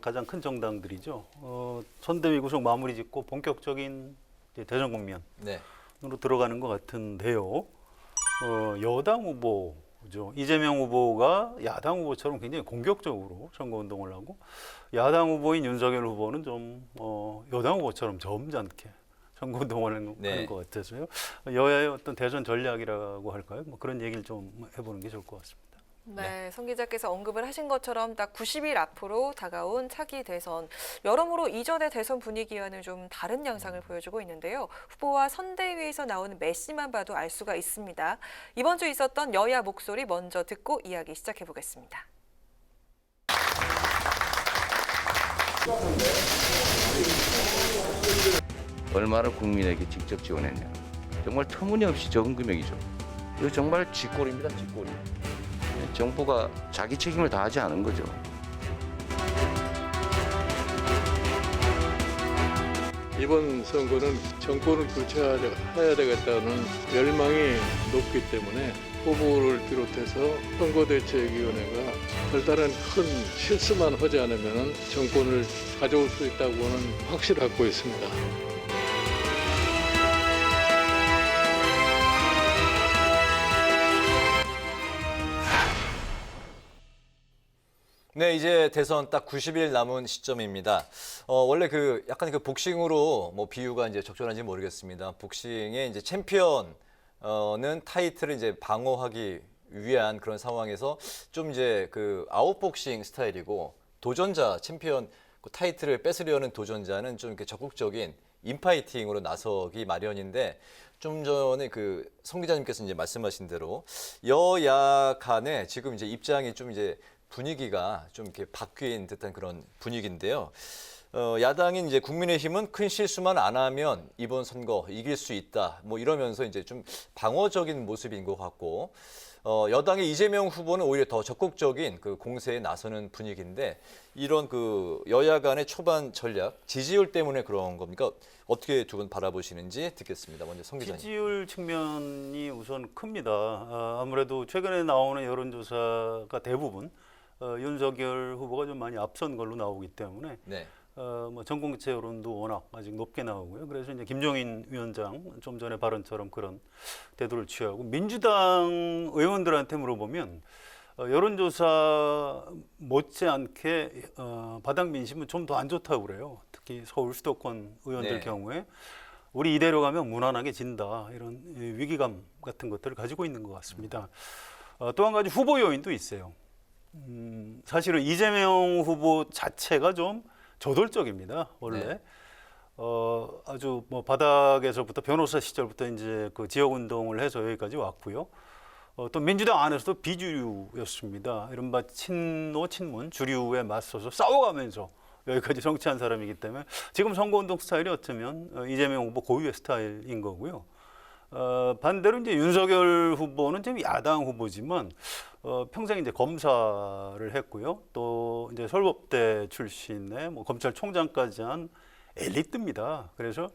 가장 큰 정당들이죠. 선대위 구성 마무리 짓고 본격적인 이제 대선 국면으로 들어가는 것 같은데요. 여당 후보죠. 이재명 후보가 야당 후보처럼 굉장히 공격적으로 선거운동을 하고 야당 후보인 윤석열 후보는 좀 여당 후보처럼 점잖게 선거운동을 하는 것 같아서요. 여야의 어떤 대선 전략이라고 할까요? 뭐 그런 얘기를 좀 해보는 게 좋을 것 같습니다. 네, 성 기자께서 언급을 하신 것처럼 딱 90일 앞으로 다가온 차기 대선. 여러모로 이전의 대선 분위기와는 좀 다른 양상을 보여주고 있는데요. 후보와 선대위에서 나오는 메시만 봐도 알 수가 있습니다. 이번 주 있었던 여야 목소리 먼저 듣고 이야기 시작해 보겠습니다. 얼마를 국민에게 직접 지원했냐. 정말 터무니없이 적은 금액이죠. 이거 정말 쥐꼬리입니다, 쥐꼬리. 정부가 자기 책임을 다하지 않은 거죠. 이번 선거는 정권을 교체해야 되겠다는 열망이 높기 때문에 후보를 비롯해서 선거대책위원회가 별다른 큰 실수만 하지 않으면 정권을 가져올 수 있다고는 확신을 갖고 있습니다. 네, 이제 대선 딱 90일 남은 시점입니다. 원래 약간 복싱으로 뭐 비유가 이제 적절한지 모르겠습니다. 복싱의 이제 챔피언은 타이틀을 이제 방어하기 위한 그런 상황에서 좀 이제 아웃복싱 스타일이고 도전자 챔피언 타이틀을 뺏으려는 도전자는 좀 이렇게 적극적인 인파이팅으로 나서기 마련인데 좀 전에 성 기자님께서 이제 말씀하신 대로 여야 간에 지금 이제 입장이 좀 이제 분위기가 좀 이렇게 바뀐 듯한 그런 분위기인데요. 야당인 이제 국민의힘은 큰 실수만 안 하면 이번 선거 이길 수 있다. 뭐 이러면서 이제 좀 방어적인 모습인 것 같고, 여당의 이재명 후보는 오히려 더 적극적인 공세에 나서는 분위기인데 이런 여야 간의 초반 전략, 지지율 때문에 그런 겁니까? 어떻게 두 분 바라보시는지 듣겠습니다. 먼저 성 기자님. 지지율 측면이 우선 큽니다. 아무래도 최근에 나오는 여론조사가 대부분 윤석열 후보가 좀 많이 앞선 걸로 나오기 때문에 네. 뭐 전공교체 여론도 워낙 아직 높게 나오고요. 그래서 이제 김종인 위원장 좀 전에 발언처럼 그런 태도를 취하고 민주당 의원들한테 물어보면 여론조사 못지않게 바닥 민심은 좀 더 안 좋다고 그래요. 특히 서울 수도권 의원들 네. 경우에 우리 이대로 가면 무난하게 진다 이런 위기감 같은 것들을 가지고 있는 것 같습니다. 또 한 가지 후보 요인도 있어요. 사실은 이재명 후보 자체가 좀 저돌적입니다. 원래 네. 아주 뭐 바닥에서부터 변호사 시절부터 이제 그 지역 운동을 해서 여기까지 왔고요. 또 민주당 안에서도 비주류였습니다. 이른바 친노 친문 주류에 맞서서 싸워가면서 여기까지 정치한 사람이기 때문에 지금 선거운동 스타일이 어쩌면 이재명 후보 고유의 스타일인 거고요. 반대로 이제 윤석열 후보는 지금 야당 후보지만 평생 이제 검사를 했고요. 또 이제 서울법대 출신의 뭐 검찰총장까지 한 엘리트입니다. 그래서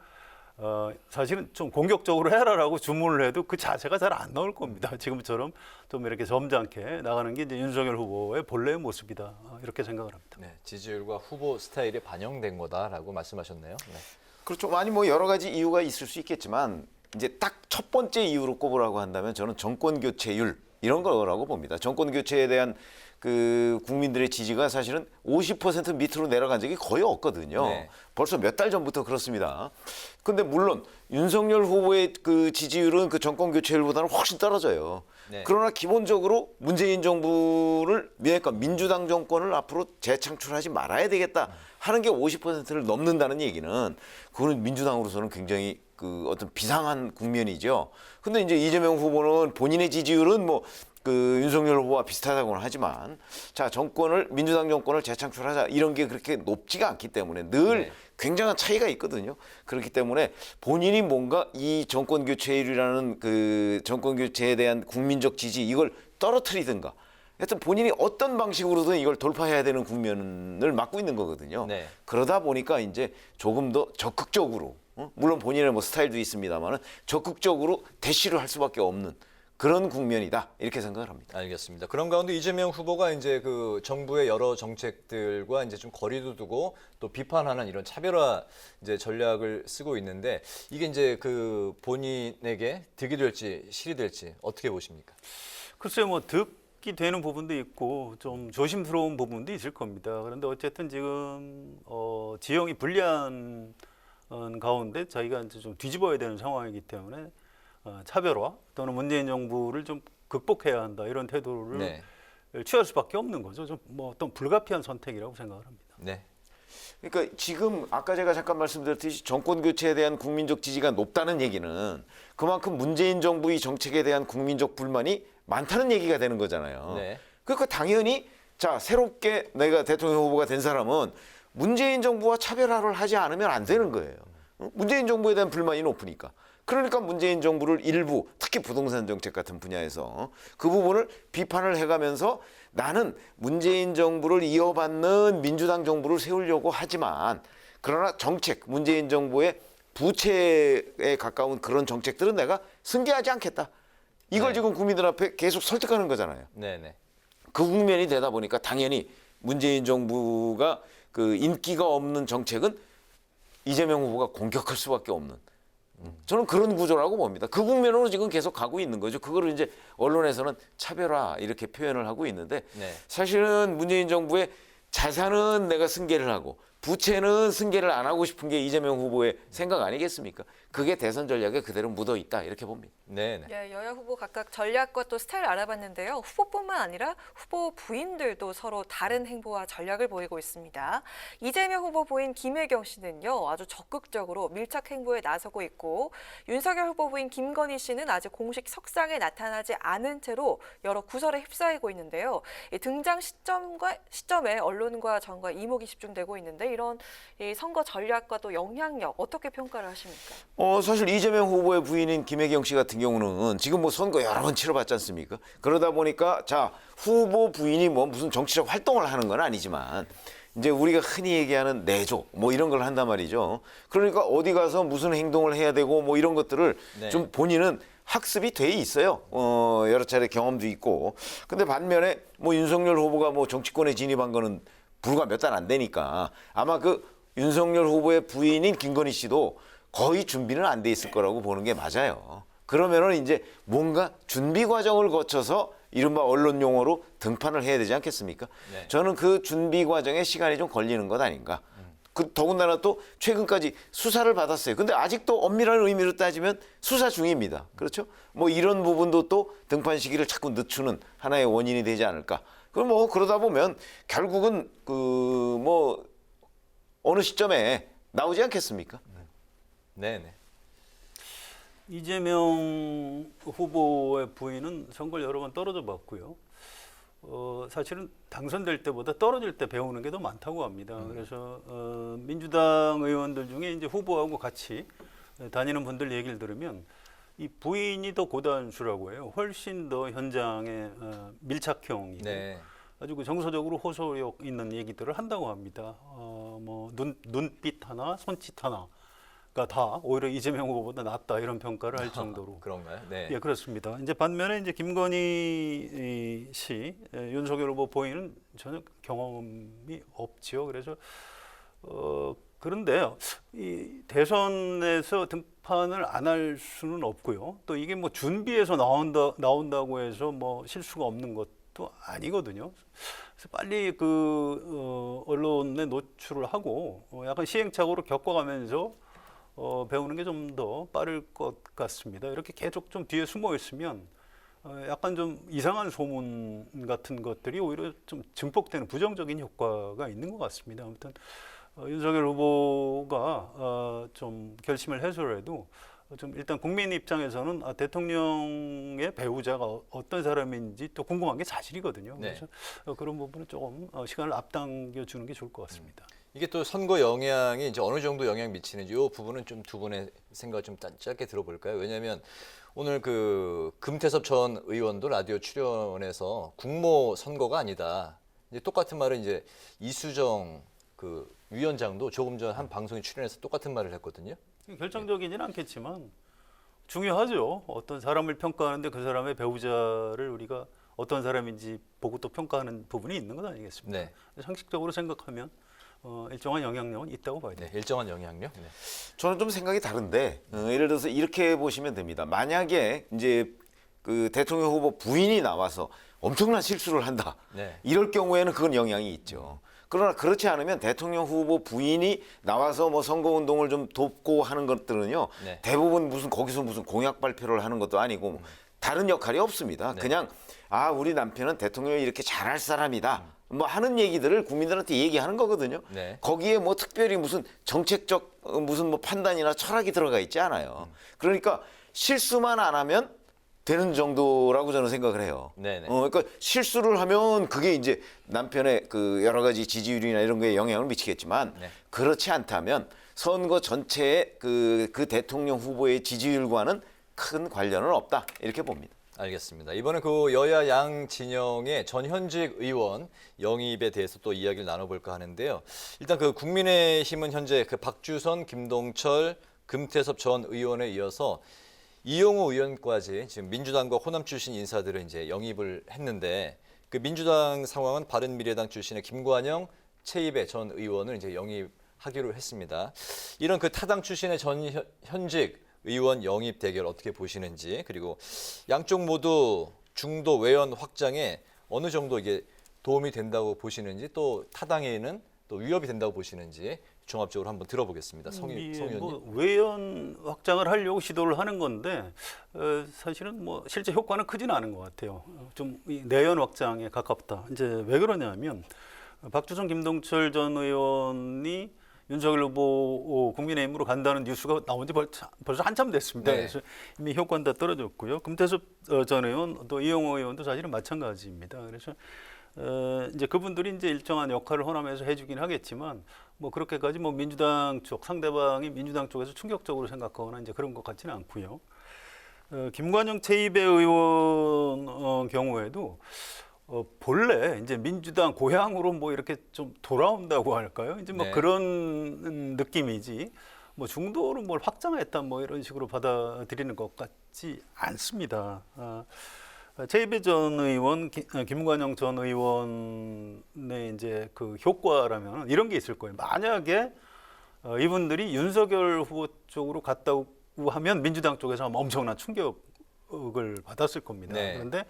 사실은 좀 공격적으로 해라라고 주문을 해도 그 자세가 잘 안 나올 겁니다. 지금처럼 좀 이렇게 점잖게 나가는 게 이제 윤석열 후보의 본래의 모습이다. 이렇게 생각을 합니다. 네, 지지율과 후보 스타일이 반영된 거다라고 말씀하셨네요. 네. 그렇죠. 많이 뭐 여러 가지 이유가 있을 수 있겠지만 이제 딱 첫 번째 이유로 꼽으라고 한다면 저는 정권 교체율 이런 거라고 봅니다. 정권 교체에 대한 그 국민들의 지지가 사실은 50% 밑으로 내려간 적이 거의 없거든요. 네. 벌써 몇 달 전부터 그렇습니다. 근데 물론 윤석열 후보의 그 지지율은 그 정권 교체율보다는 훨씬 떨어져요. 네. 그러나 기본적으로 문재인 정부를 그러니까 민주당 정권을 앞으로 재창출하지 말아야 되겠다 하는 게 50%를 넘는다는 얘기는 그거는 민주당으로서는 굉장히 그 어떤 비상한 국면이죠. 근데 이제 이재명 후보는 본인의 지지율은 뭐 그 윤석열 후보와 비슷하다고는 하지만 자 정권을 민주당 정권을 재창출하자 이런 게 그렇게 높지가 않기 때문에 늘 네. 굉장한 차이가 있거든요. 그렇기 때문에 본인이 뭔가 이 정권 교체율이라는 그 정권 교체에 대한 국민적 지지 이걸 떨어뜨리든가 하여튼 본인이 어떤 방식으로든 이걸 돌파해야 되는 국면을 맞고 있는 거거든요. 네. 그러다 보니까 이제 조금 더 적극적으로 물론 본인의 뭐 스타일도 있습니다만은 적극적으로 대시를 할 수밖에 없는 그런 국면이다 이렇게 생각을 합니다. 알겠습니다. 그런 가운데 이재명 후보가 이제 그 정부의 여러 정책들과 이제 좀 거리도 두고 또 비판하는 이런 차별화 이제 전략을 쓰고 있는데 이게 이제 그 본인에게 득이 될지 실이 될지 어떻게 보십니까? 글쎄요, 뭐 득이 되는 부분도 있고 좀 조심스러운 부분도 있을 겁니다. 그런데 어쨌든 지금 지형이 불리한 가운데 자기가 이제 좀 뒤집어야 되는 상황이기 때문에 차별화 또는 문재인 정부를 좀 극복해야 한다 이런 태도를 네. 취할 수밖에 없는 거죠. 좀 뭐 어떤 불가피한 선택이라고 생각을 합니다. 네. 그러니까 지금 아까 제가 잠깐 말씀드렸듯이 정권 교체에 대한 국민적 지지가 높다는 얘기는 그만큼 문재인 정부의 정책에 대한 국민적 불만이 많다는 얘기가 되는 거잖아요. 네. 그러니까 당연히 자 새롭게 내가 대통령 후보가 된 사람은 문재인 정부와 차별화를 하지 않으면 안 되는 거예요. 문재인 정부에 대한 불만이 높으니까. 그러니까 문재인 정부를 일부 특히 부동산 정책 같은 분야에서 그 부분을 비판을 해가면서 나는 문재인 정부를 이어받는 민주당 정부를 세우려고 하지만 그러나 정책, 문재인 정부의 부채에 가까운 그런 정책들은 내가 승계하지 않겠다. 이걸 네. 지금 국민들 앞에 계속 설득하는 거잖아요. 네네. 그 국면이 되다 보니까 당연히 문재인 정부가 그 인기가 없는 정책은 이재명 후보가 공격할 수밖에 없는 저는 그런 구조라고 봅니다. 그 국면으로 지금 계속 가고 있는 거죠. 그거를 이제 언론에서는 차별화 이렇게 표현을 하고 있는데 네. 사실은 문재인 정부의 자산은 내가 승계를 하고 부채는 승계를 안 하고 싶은 게 이재명 후보의 생각 아니겠습니까? 그게 대선 전략에 그대로 묻어 있다 이렇게 봅니다. 네. 예, 여야 후보 각각 전략과 또 스타일 알아봤는데요. 후보뿐만 아니라 후보 부인들도 서로 다른 행보와 전략을 보이고 있습니다. 이재명 후보 부인 김혜경 씨는요, 아주 적극적으로 밀착 행보에 나서고 있고 윤석열 후보 부인 김건희 씨는 아직 공식 석상에 나타나지 않은 채로 여러 구설에 휩싸이고 있는데요. 이 등장 시점에 언론과 정과 이목이 집중되고 있는데 이런 이 선거 전략과 또 영향력 어떻게 평가를 하십니까? 사실 이재명 후보의 부인인 김혜경 씨 같은 경우는 지금 뭐 선거 여러 번 치러봤지 않습니까? 그러다 보니까 자 후보 부인이 뭐 무슨 정치적 활동을 하는 건 아니지만 이제 우리가 흔히 얘기하는 내조 뭐 이런 걸 한단 말이죠. 그러니까 어디 가서 무슨 행동을 해야 되고 뭐 이런 것들을 네. 좀 본인은 학습이 돼 있어요. 여러 차례 경험도 있고. 근데 반면에 뭐 윤석열 후보가 뭐 정치권에 진입한 거는 불과 몇 달 안 되니까 아마 그 윤석열 후보의 부인인 김건희 씨도 거의 준비는 안 돼 있을 거라고 보는 게 맞아요. 그러면은 이제 뭔가 준비 과정을 거쳐서 이른바 언론 용어로 등판을 해야 되지 않겠습니까? 네. 저는 그 준비 과정에 시간이 좀 걸리는 것 아닌가. 더군다나 또 최근까지 수사를 받았어요. 근데 아직도 엄밀한 의미로 따지면 수사 중입니다. 그렇죠? 뭐 이런 부분도 또 등판 시기를 자꾸 늦추는 하나의 원인이 되지 않을까. 그럼 뭐 그러다 보면 결국은 그 뭐 어느 시점에 나오지 않겠습니까? 네네. 이재명 후보의 부인은 선거를 여러 번 떨어져 봤고요. 사실은 당선될 때보다 떨어질 때 배우는 게 더 많다고 합니다. 그래서 민주당 의원들 중에 이제 후보하고 같이 다니는 분들 얘기를 들으면 이 부인이 더 고단수라고 해요. 훨씬 더 현장에 밀착형이고 네. 아주 그 정서적으로 호소력 있는 얘기들을 한다고 합니다. 뭐 눈빛 하나, 손짓 하나. 가 다 오히려 이재명 후보보다 낫다 이런 평가를 할 정도로 그런가요? 네. 예, 그렇습니다. 이제 반면에 이제 김건희 씨, 윤석열 후보 부인은 전혀 경험이 없지요. 그래서 그런데요, 이 대선에서 등판을 안 할 수는 없고요. 또 이게 뭐 준비해서 나온다고 해서 뭐 실수가 없는 것도 아니거든요. 그래서 빨리 그 언론에 노출을 하고 약간 시행착오로 겪어가면서 배우는 게 좀 더 빠를 것 같습니다. 이렇게 계속 좀 뒤에 숨어 있으면 약간 좀 이상한 소문 같은 것들이 오히려 좀 증폭되는 부정적인 효과가 있는 것 같습니다. 아무튼 윤석열 후보가 좀 결심을 해서라도 좀 일단 국민 입장에서는 대통령의 배우자가 어떤 사람인지 또 궁금한 게 사실이거든요. 네. 그래서 그런 부분은 조금 시간을 앞당겨 주는 게 좋을 것 같습니다. 이게 또 선거 영향이 이제 어느 정도 영향 미치는지 이 부분은 좀 두 분의 생각 좀 짧게 들어볼까요? 왜냐하면 오늘 그 금태섭 전 의원도 라디오 출연해서 국모 선거가 아니다. 이제 똑같은 말을 이제 이수정 그 위원장도 조금 전 한 방송에 출연해서 똑같은 말을 했거든요. 결정적이진 않겠지만 중요하죠. 어떤 사람을 평가하는데 그 사람의 배우자를 우리가 어떤 사람인지 보고 또 평가하는 부분이 있는 것 아니겠습니까? 네. 상식적으로 생각하면 일정한 영향력은 있다고 봐야 돼요. 네, 일정한 영향력. 네. 저는 좀 생각이 다른데 예를 들어서 이렇게 보시면 됩니다. 만약에 이제 그 대통령 후보 부인이 나와서 엄청난 실수를 한다. 네. 이럴 경우에는 그건 영향이 있죠. 그러나 그렇지 않으면 대통령 후보 부인이 나와서 뭐 선거운동을 좀 돕고 하는 것들은요. 네. 대부분 거기서 무슨 공약 발표를 하는 것도 아니고 다른 역할이 없습니다. 네. 그냥 우리 남편은 대통령이 이렇게 잘할 사람이다. 뭐 하는 얘기들을 국민들한테 얘기하는 거거든요. 네. 거기에 뭐 특별히 무슨 정책적 무슨 뭐 판단이나 철학이 들어가 있지 않아요. 그러니까 실수만 안 하면 되는 정도라고 저는 생각을 해요. 네네. 그러니까 실수를 하면 그게 이제 남편의 그 여러 가지 지지율이나 이런 거에 영향을 미치겠지만 네. 그렇지 않다면 선거 전체의 그 대통령 후보의 지지율과는 큰 관련은 없다 이렇게 봅니다. 알겠습니다. 이번에 그 여야 양 진영의 전현직 의원 영입에 대해서 또 이야기를 나눠볼까 하는데요. 일단 그 국민의힘은 현재 그 박주선, 김동철, 금태섭 전 의원에 이어서 이용호 의원까지 지금 민주당과 호남 출신 인사들을 이제 영입을 했는데 그 민주당 상황은 바른미래당 출신의 김관영, 최이배 전 의원을 이제 영입하기로 했습니다. 이런 그 타당 출신의 전현직 의원 영입 대결 어떻게 보시는지, 그리고 양쪽 모두 중도 외연 확장에 어느 정도 이게 도움이 된다고 보시는지, 또 타당에는 또 위협이 된다고 보시는지 종합적으로 한번 들어보겠습니다. 성 의원님. 뭐 외연 확장을 하려고 시도를 하는 건데 사실은 뭐 실제 효과는 크지는 않은 것 같아요. 좀 내연 확장에 가깝다. 이제 왜 그러냐면 박주선, 김동철 전 의원이 윤석열 후보 국민의힘으로 간다는 뉴스가 나온 지 벌써 한참 됐습니다. 네. 그래서 이미 효과는 다 떨어졌고요. 금태섭 전 의원, 또 이용호 의원도 사실은 마찬가지입니다. 그래서 이제 그분들이 이제 일정한 역할을 호남에서 해주긴 하겠지만 뭐 그렇게까지 뭐 민주당 쪽 상대방이 민주당 쪽에서 충격적으로 생각하거나 이제 그런 것 같지는 않고요. 김관영, 최이배 의원 경우에도 본래 이제 민주당 고향으로 뭐 이렇게 좀 돌아온다고 할까요? 이제 뭐 네. 그런 느낌이지 뭐 중도로 뭘 확장했다 뭐 이런 식으로 받아들이는 것 있지 않습니다. 최이배 전 의원, 김관영 전 의원의 이제 그 효과라면 이런 게 있을 거예요. 만약에 이분들이 윤석열 후보 쪽으로 갔다고 하면 민주당 쪽에서 엄청난 충격을 받았을 겁니다. 네. 그런데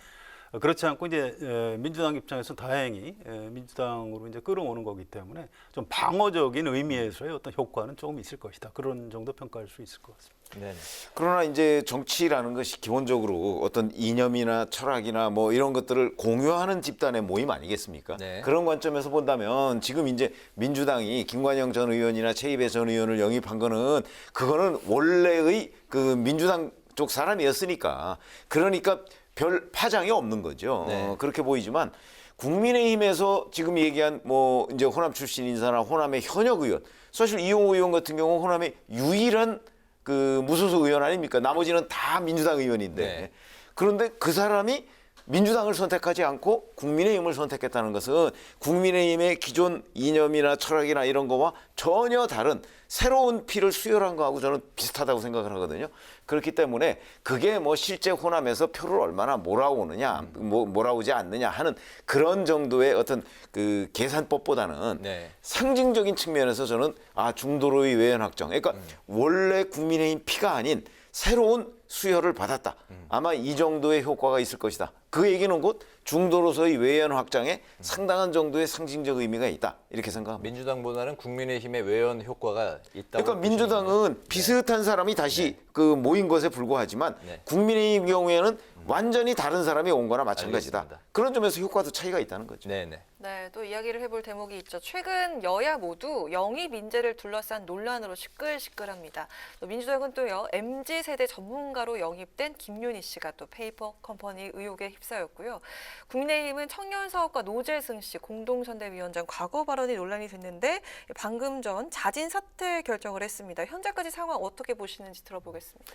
그렇지 않고 이제 민주당 입장에서 다행히 민주당으로 이제 끌어오는 거기 때문에 좀 방어적인 의미에서의 어떤 효과는 조금 있을 것이다. 그런 정도 평가할 수 있을 것 같습니다. 네. 그러나 이제 정치라는 것이 기본적으로 어떤 이념이나 철학이나 뭐 이런 것들을 공유하는 집단의 모임 아니겠습니까? 네. 그런 관점에서 본다면 지금 이제 민주당이 김관영 전 의원이나 최이배 전 의원을 영입한 거는 그거는 원래의 그 민주당 쪽 사람이었으니까 그러니까 별 파장이 없는 거죠. 네. 그렇게 보이지만 국민의힘에서 지금 얘기한 뭐 이제 호남 출신 인사나 호남의 현역 의원, 사실 이용호 의원 같은 경우 호남의 유일한 그 무소속 의원 아닙니까? 나머지는 다 민주당 의원인데 네. 그런데 그 사람이 민주당을 선택하지 않고 국민의힘을 선택했다는 것은 국민의힘의 기존 이념이나 철학이나 이런 거와 전혀 다른 새로운 피를 수혈한 거하고 저는 비슷하다고 생각을 하거든요. 그렇기 때문에 그게 뭐 실제 호남에서 표를 얼마나 몰아오느냐, 몰아오지 않느냐 하는 그런 정도의 어떤 그 계산법보다는 네. 상징적인 측면에서 저는 중도로의 외연 확정, 그러니까 원래 국민의힘 피가 아닌 새로운 수혈을 받았다. 아마 이 정도의 효과가 있을 것이다. 그 얘기는 곧 중도로서의 외연 확장에 상당한 정도의 상징적 의미가 있다. 이렇게 생각합니다. 민주당보다는 국민의힘의 외연 효과가 있다고. 그러니까 민주당은 비슷한 사람이 다시 그 모인 것에 불과하지만 네. 국민의힘 경우에는 완전히 다른 사람이 온 거나 마찬가지다. 알겠습니다. 그런 점에서 효과도 차이가 있다는 거죠. 네네. 네, 또 이야기를 해볼 대목이 있죠. 최근 여야 모두 영입 인재를 둘러싼 논란으로 시끌시끌합니다. 또 민주당은 또요, MZ세대 전문가로 영입된 김윤희 씨가 또 페이퍼 컴퍼니 의혹에 휩싸였고요. 국민의힘은 청년사업가 노재승 씨 공동선대위원장 과거 발언이 논란이 됐는데 방금 전 자진 사퇴 결정을 했습니다. 현재까지 상황 어떻게 보시는지 들어보겠습니다.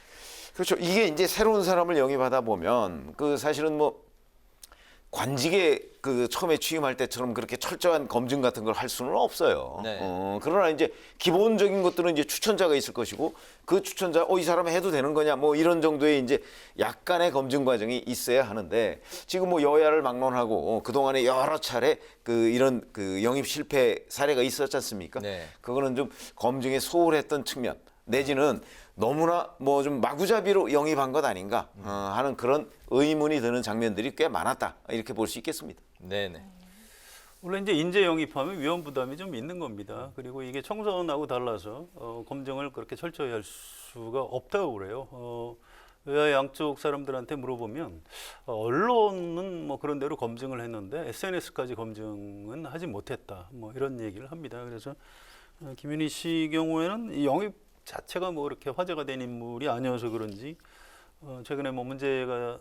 그렇죠. 이게 이제 새로운 사람을 영입하다 보면 그 사실은 뭐 관직에 그 처음에 취임할 때처럼 그렇게 철저한 검증 같은 걸 할 수는 없어요. 네. 그러나 이제 기본적인 것들은 이제 추천자가 있을 것이고 그 추천자 이 사람 해도 되는 거냐 뭐 이런 정도의 이제 약간의 검증 과정이 있어야 하는데 지금 뭐 여야를 막론하고 그동안에 여러 차례 그 이런 그 영입 실패 사례가 있었지 않습니까? 네. 그거는 좀 검증에 소홀했던 측면 내지는 너무나 뭐 좀 마구잡이로 영입한 것 아닌가 하는 그런 의문이 드는 장면들이 꽤 많았다 이렇게 볼 수 있겠습니다. 네네. 원래 이제 인재 영입하면 위험 부담이 좀 있는 겁니다. 그리고 이게 총선하고 달라서 검증을 그렇게 철저히 할 수가 없다고 그래요. 여야 양쪽 사람들한테 물어보면 언론은 뭐 그런 대로 검증을 했는데 SNS까지 검증은 하지 못했다. 뭐 이런 얘기를 합니다. 그래서 김윤희 씨 경우에는 이 영입 자체가 뭐 이렇게 화제가 된 인물이 아니어서 그런지 최근에 뭐 문제가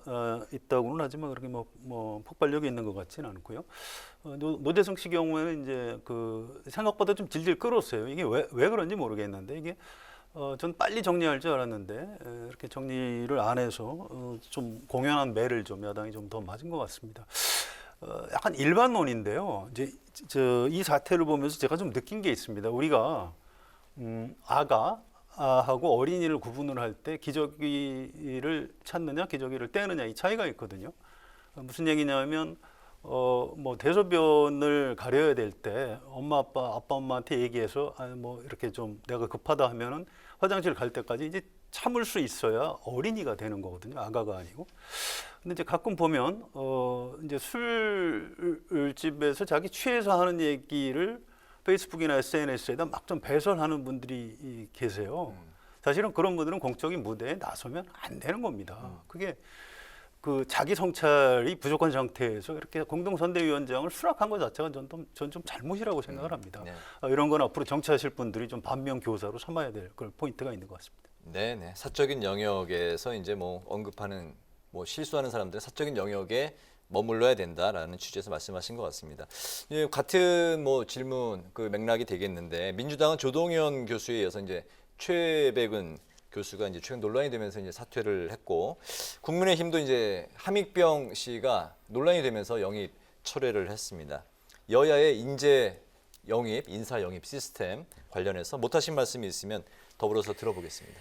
있다고는 하지만 그렇게 뭐 폭발력이 있는 것 같지는 않고요. 노재승 씨 경우에는 이제 그 생각보다 좀 질질 끌었어요. 이게 왜 그런지 모르겠는데 이게 전 빨리 정리할 줄 알았는데 이렇게 정리를 안 해서 좀 공연한 매를 좀 야당이 좀 더 맞은 것 같습니다. 약간 일반론인데요. 이제 이 사태를 보면서 제가 좀 느낀 게 있습니다. 우리가 아가하고 어린이를 구분을 할 때 기저귀를 찾느냐 기저귀를 떼느냐 이 차이가 있거든요. 무슨 얘기냐면 뭐 대소변을 가려야 될 때 아빠 엄마한테 얘기해서 뭐 이렇게 좀 내가 급하다 하면은 화장실 갈 때까지 이제 참을 수 있어야 어린이가 되는 거거든요. 아가가 아니고. 근데 이제 가끔 보면 이제 술집에서 자기 취해서 하는 얘기를 페이스북이나 SNS에다 막 좀 배설하는 분들이 계세요. 사실은 그런 분들은 공적인 무대에 나서면 안 되는 겁니다. 그게 그 자기 성찰이 부족한 상태에서 이렇게 공동선대위원장을 수락한 것 자체가 전 좀 잘못이라고 생각을 합니다. 네. 이런 건 앞으로 정치하실 분들이 좀 반면 교사로 삼아야 될 그런 포인트가 있는 것 같습니다. 네네. 사적인 영역에서 이제 뭐 언급하는 뭐 실수하는 사람들은 사적인 영역에 머물러야 된다라는 취지에서 말씀하신 것 같습니다. 예, 같은 뭐 질문 그 맥락이 되겠는데 민주당은 조동현 교수에 이어서 이제 최백은 교수가 이제 최근 논란이 되면서 이제 사퇴를 했고 국민의힘도 이제 함익병 씨가 논란이 되면서 영입 철회를 했습니다. 여야의 인재 영입, 인사 영입 시스템 관련해서 못하신 말씀이 있으면 더불어서 들어보겠습니다.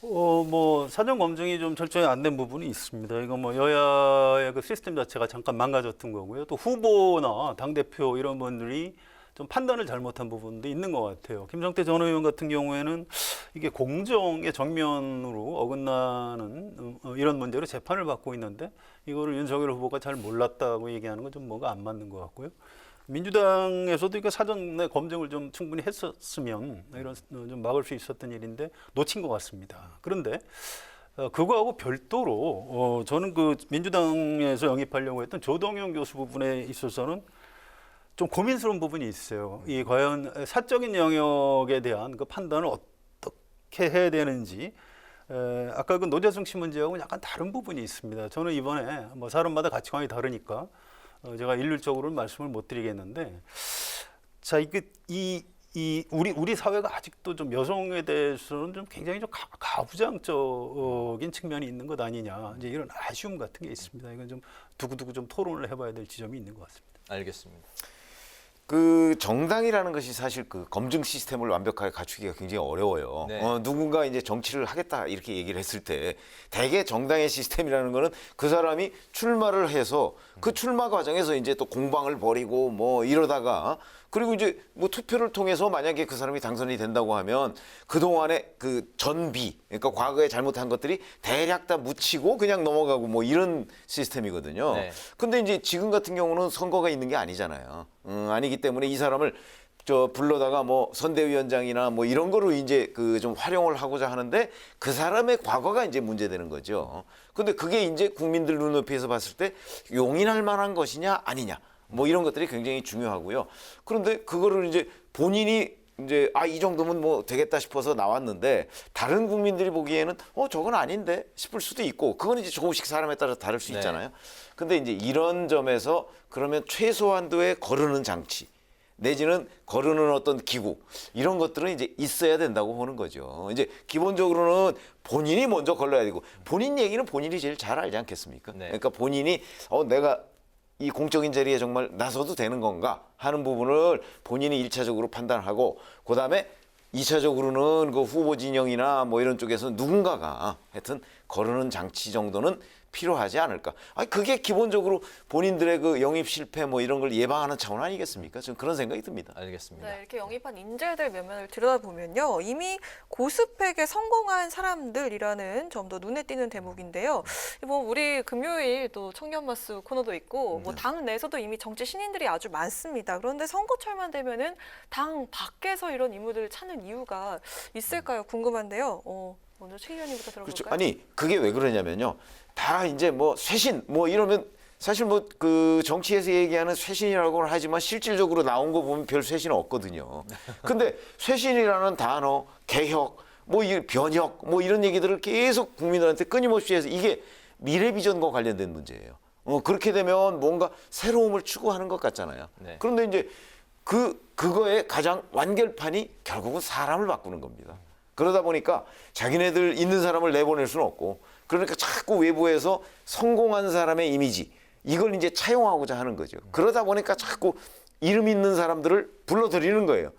뭐 사전 검증이 좀 철저히 안 된 부분이 있습니다. 이거 뭐 여야의 그 시스템 자체가 잠깐 망가졌던 거고요. 또 후보나 당 대표 이런 분들이 좀 판단을 잘못한 부분도 있는 것 같아요. 김성태 전 의원 같은 경우에는 이게 공정의 정면으로 어긋나는 이런 문제로 재판을 받고 있는데 이거를 윤석열 후보가 잘 몰랐다고 얘기하는 건 좀 뭐가 안 맞는 것 같고요. 민주당에서도 이거 사전에 검증을 좀 충분히 했었으면 이런 좀 막을 수 있었던 일인데 놓친 것 같습니다. 그런데 그거하고 별도로 저는 그 민주당에서 영입하려고 했던 조동현 교수 부분에 있어서는 좀 고민스러운 부분이 있어요. 이 과연 사적인 영역에 대한 그 판단을 어떻게 해야 되는지 아까 그 노재승 씨 문제하고는 약간 다른 부분이 있습니다. 저는 이번에 뭐 사람마다 가치관이 다르니까 제가 일률적으로는 말씀을 못 드리겠는데, 자 우리 사회가 아직도 좀 여성에 대해서는 좀 굉장히 좀 가부장적인 측면이 있는 것 아니냐, 이제 이런 아쉬움 같은 게 있습니다. 이건 좀 두고두고 좀 토론을 해봐야 될 지점이 있는 것 같습니다. 알겠습니다. 그 정당이라는 것이 사실 그 검증 시스템을 완벽하게 갖추기가 굉장히 어려워요. 네. 누군가 이제 정치를 하겠다 이렇게 얘기를 했을 때 대개 정당의 시스템이라는 거는 그 사람이 출마를 해서 그 출마 과정에서 이제 또 공방을 벌이고 뭐 이러다가 그리고 이제 뭐 투표를 통해서 만약에 그 사람이 당선이 된다고 하면 그동안의 그 전비, 그러니까 과거에 잘못한 것들이 대략 다 묻히고 그냥 넘어가고 뭐 이런 시스템이거든요. 네. 근데 이제 지금 같은 경우는 선거가 있는 게 아니잖아요. 아니기 때문에 이 사람을 불러다가 뭐 선대위원장이나 뭐 이런 거로 이제 그 좀 활용을 하고자 하는데 그 사람의 과거가 이제 문제되는 거죠. 근데 그게 이제 국민들 눈높이에서 봤을 때 용인할 만한 것이냐 아니냐. 뭐 이런 것들이 굉장히 중요하고요. 그런데 그거를 이제 본인이 이제 이 정도면 뭐 되겠다 싶어서 나왔는데 다른 국민들이 보기에는 저건 아닌데 싶을 수도 있고 그건 이제 조금씩 사람에 따라 다를 수 있잖아요. 근데 이제 이런 점에서 그러면 최소한도의 거르는 장치 내지는 거르는 어떤 기구 이런 것들은 이제 있어야 된다고 보는 거죠. 이제 기본적으로는 본인이 먼저 걸러야 되고 본인 얘기는 본인이 제일 잘 알지 않겠습니까? 그러니까 본인이 내가 이 공적인 자리에 정말 나서도 되는 건가 하는 부분을 본인이 1차적으로 판단하고 그다음에 2차적으로는 그 후보 진영이나 뭐 이런 쪽에서 누군가가 하여튼 거르는 장치 정도는 필요하지 않을까. 그게 기본적으로 본인들의 그 영입 실패 뭐 이런 걸 예방하는 차원 아니겠습니까? 저는 그런 생각이 듭니다. 알겠습니다. 네, 이렇게 영입한 인재들 면면을 들여다보면요. 이미 고스펙에 성공한 사람들이라는 점도 눈에 띄는 대목인데요. 뭐 우리 금요일 또 청년마스 코너도 있고 뭐 당 내에서도 이미 정치 신인들이 아주 많습니다. 그런데 선거철만 되면은 당 밖에서 이런 인물들을 찾는 이유가 있을까요? 궁금한데요. 먼저 최 의원님부터 들어볼까요? 그렇죠. 아니 그게 왜 그러냐면요. 다 이제 뭐 쇄신 뭐 이러면 사실 뭐 그 정치에서 얘기하는 쇄신이라고는 하지만 실질적으로 나온 거 보면 별 쇄신은 없거든요. 근데 쇄신이라는 단어, 개혁, 뭐 이 변혁, 뭐 이런 얘기들을 계속 국민들한테 끊임없이 해서 이게 미래 비전과 관련된 문제예요. 그렇게 되면 뭔가 새로움을 추구하는 것 같잖아요. 네. 그런데 이제 그거의 가장 완결판이 결국은 사람을 바꾸는 겁니다. 그러다 보니까 자기네들 있는 사람을 내보낼 수는 없고 그러니까 자꾸 외부에서 성공한 사람의 이미지 이걸 이제 차용하고자 하는 거죠. 그러다 보니까 자꾸 이름 있는 사람들을 불러들이는 거예요.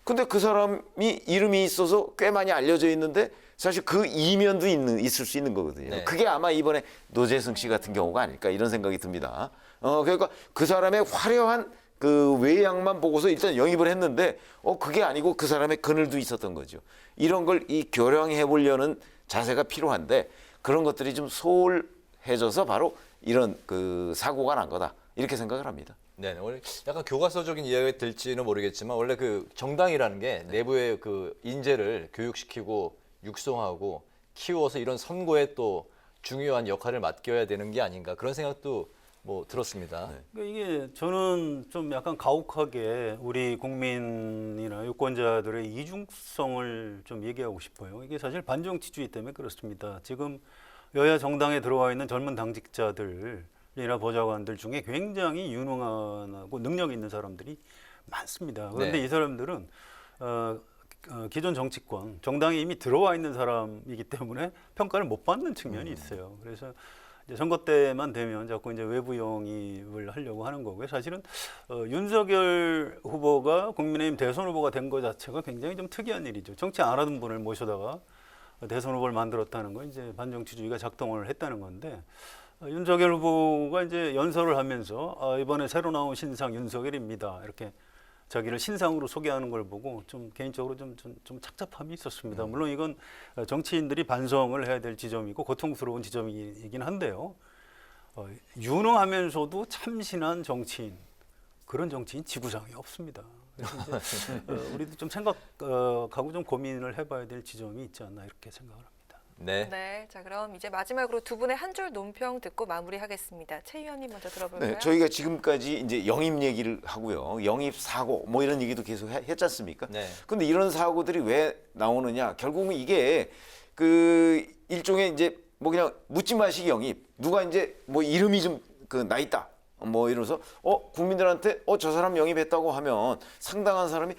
근데 그 사람이 이름이 있어서 꽤 많이 알려져 있는데 사실 그 이면도 있을 수 있는 거거든요. 네. 그게 아마 이번에 노재승 씨 같은 경우가 아닐까 이런 생각이 듭니다. 그러니까 그 사람의 화려한 그 외양만 보고서 일단 영입을 했는데 그게 아니고 그 사람의 그늘도 있었던 거죠. 이런 걸 교량해 보려는 자세가 필요한데 그런 것들이 좀 소홀해져서 바로 이런 그 사고가 난 거다 이렇게 생각을 합니다. 네, 원래 약간 교과서적인 이야기가 될지는 모르겠지만 원래 그 정당이라는 게 내부의 그 인재를 교육시키고 육성하고 키워서 이런 선거에 또 중요한 역할을 맡겨야 되는 게 아닌가 그런 생각도 뭐 들었습니다. 그러니까 이게 저는 좀 약간 가혹하게 우리 국민이나 유권자들의 이중성을 좀 얘기하고 싶어요. 이게 사실 반정치주의 때문에 그렇습니다. 지금 여야 정당에 들어와 있는 젊은 당직자들이나 보좌관들 중에 굉장히 유능하고 능력 있는 사람들이 많습니다. 그런데 이 사람들은 기존 정치권, 정당에 이미 들어와 있는 사람이기 때문에 평가를 못 받는 측면이 있어요. 그래서 이제 선거 때만 되면 자꾸 이제 외부 영입을 하려고 하는 거고요. 사실은 윤석열 후보가 국민의힘 대선 후보가 된 것 자체가 굉장히 좀 특이한 일이죠. 정치 안 하던 분을 모셔다가 대선 후보를 만들었다는 건 이제 반정치주의가 작동을 했다는 건데 윤석열 후보가 이제 연설을 하면서 이번에 새로 나온 신상 윤석열입니다. 이렇게 자기를 신상으로 소개하는 걸 보고 좀 개인적으로 좀 착잡함이 있었습니다. 물론 이건 정치인들이 반성을 해야 될 지점이고 고통스러운 지점이긴 한데요. 유능하면서도 참신한 정치인, 그런 정치인 지구상에 없습니다. 그래서 이제 우리도 좀 생각하고 좀 고민을 해봐야 될 지점이 있지 않나 이렇게 생각을 합니다. 네. 네. 자, 그럼 이제 마지막으로 두 분의 한 줄 논평 듣고 마무리하겠습니다. 최 의원님 먼저 들어볼까요? 네, 저희가 지금까지 이제 영입 얘기를 하고요. 영입 사고 뭐 이런 얘기도 계속 했지 않습니까? 네. 근데 이런 사고들이 왜 나오느냐? 결국은 이게 그 일종의 이제 뭐 그냥 묻지마식 영입. 누가 이제 뭐 이름이 좀 그 나 있다. 뭐 이러면서 국민들한테 저 사람 영입했다고 하면 상당한 사람이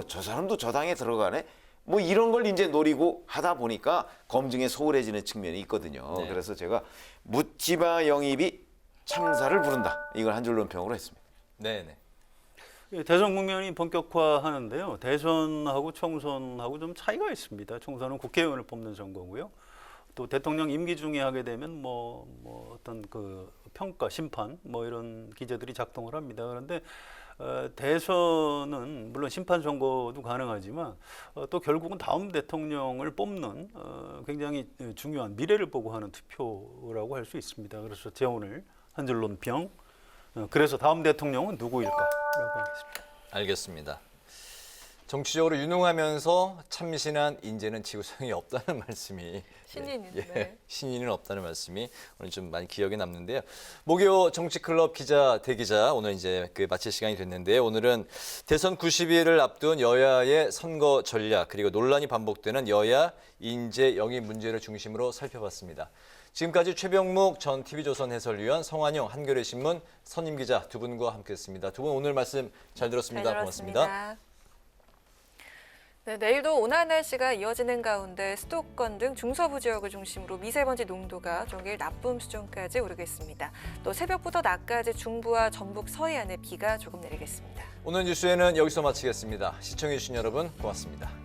저 사람도 저 당에 들어가네. 뭐 이런 걸 이제 노리고 하다 보니까 검증에 소홀해지는 측면이 있거든요. 네. 그래서 제가 묻지마 영입이 참사를 부른다. 이걸 한 줄 논평으로 했습니다. 네. 대선 국면이 본격화하는데요. 대선하고 총선하고 좀 차이가 있습니다. 총선은 국회의원을 뽑는 선거고요. 또 대통령 임기 중에 하게 되면 뭐 어떤 그 평가, 심판 뭐 이런 기제들이 작동을 합니다. 그런데 대선은 물론 심판 선거도 가능하지만 또 결국은 다음 대통령을 뽑는 굉장히 중요한 미래를 보고 하는 투표라고 할 수 있습니다. 그래서 제 오늘 한 줄 논평. 그래서 다음 대통령은 누구일까라고 하겠습니다. 알겠습니다. 정치적으로 유능하면서 참신한 인재는 지구상에 없다는 말씀이 신인은 네. 신인은 없다는 말씀이 오늘 좀 많이 기억에 남는데요. 목요 정치클럽 기자 대기자 오늘 이제 마칠 시간이 됐는데요. 오늘은 대선 90일을 앞둔 여야의 선거 전략 그리고 논란이 반복되는 여야 인재 영입 문제를 중심으로 살펴봤습니다. 지금까지 최병묵 전 TV조선 해설위원, 성환영 한겨레신문 선임 기자 두 분과 함께했습니다. 두 분 오늘 말씀 잘 들었습니다. 고맙습니다. 네, 내일도 온화한 날씨가 이어지는 가운데 수도권 등 중서부 지역을 중심으로 미세먼지 농도가 종일 나쁨 수준까지 오르겠습니다. 또 새벽부터 낮까지 중부와 전북 서해안에 비가 조금 내리겠습니다. 오늘 뉴스에는 여기서 마치겠습니다. 시청해주신 여러분 고맙습니다.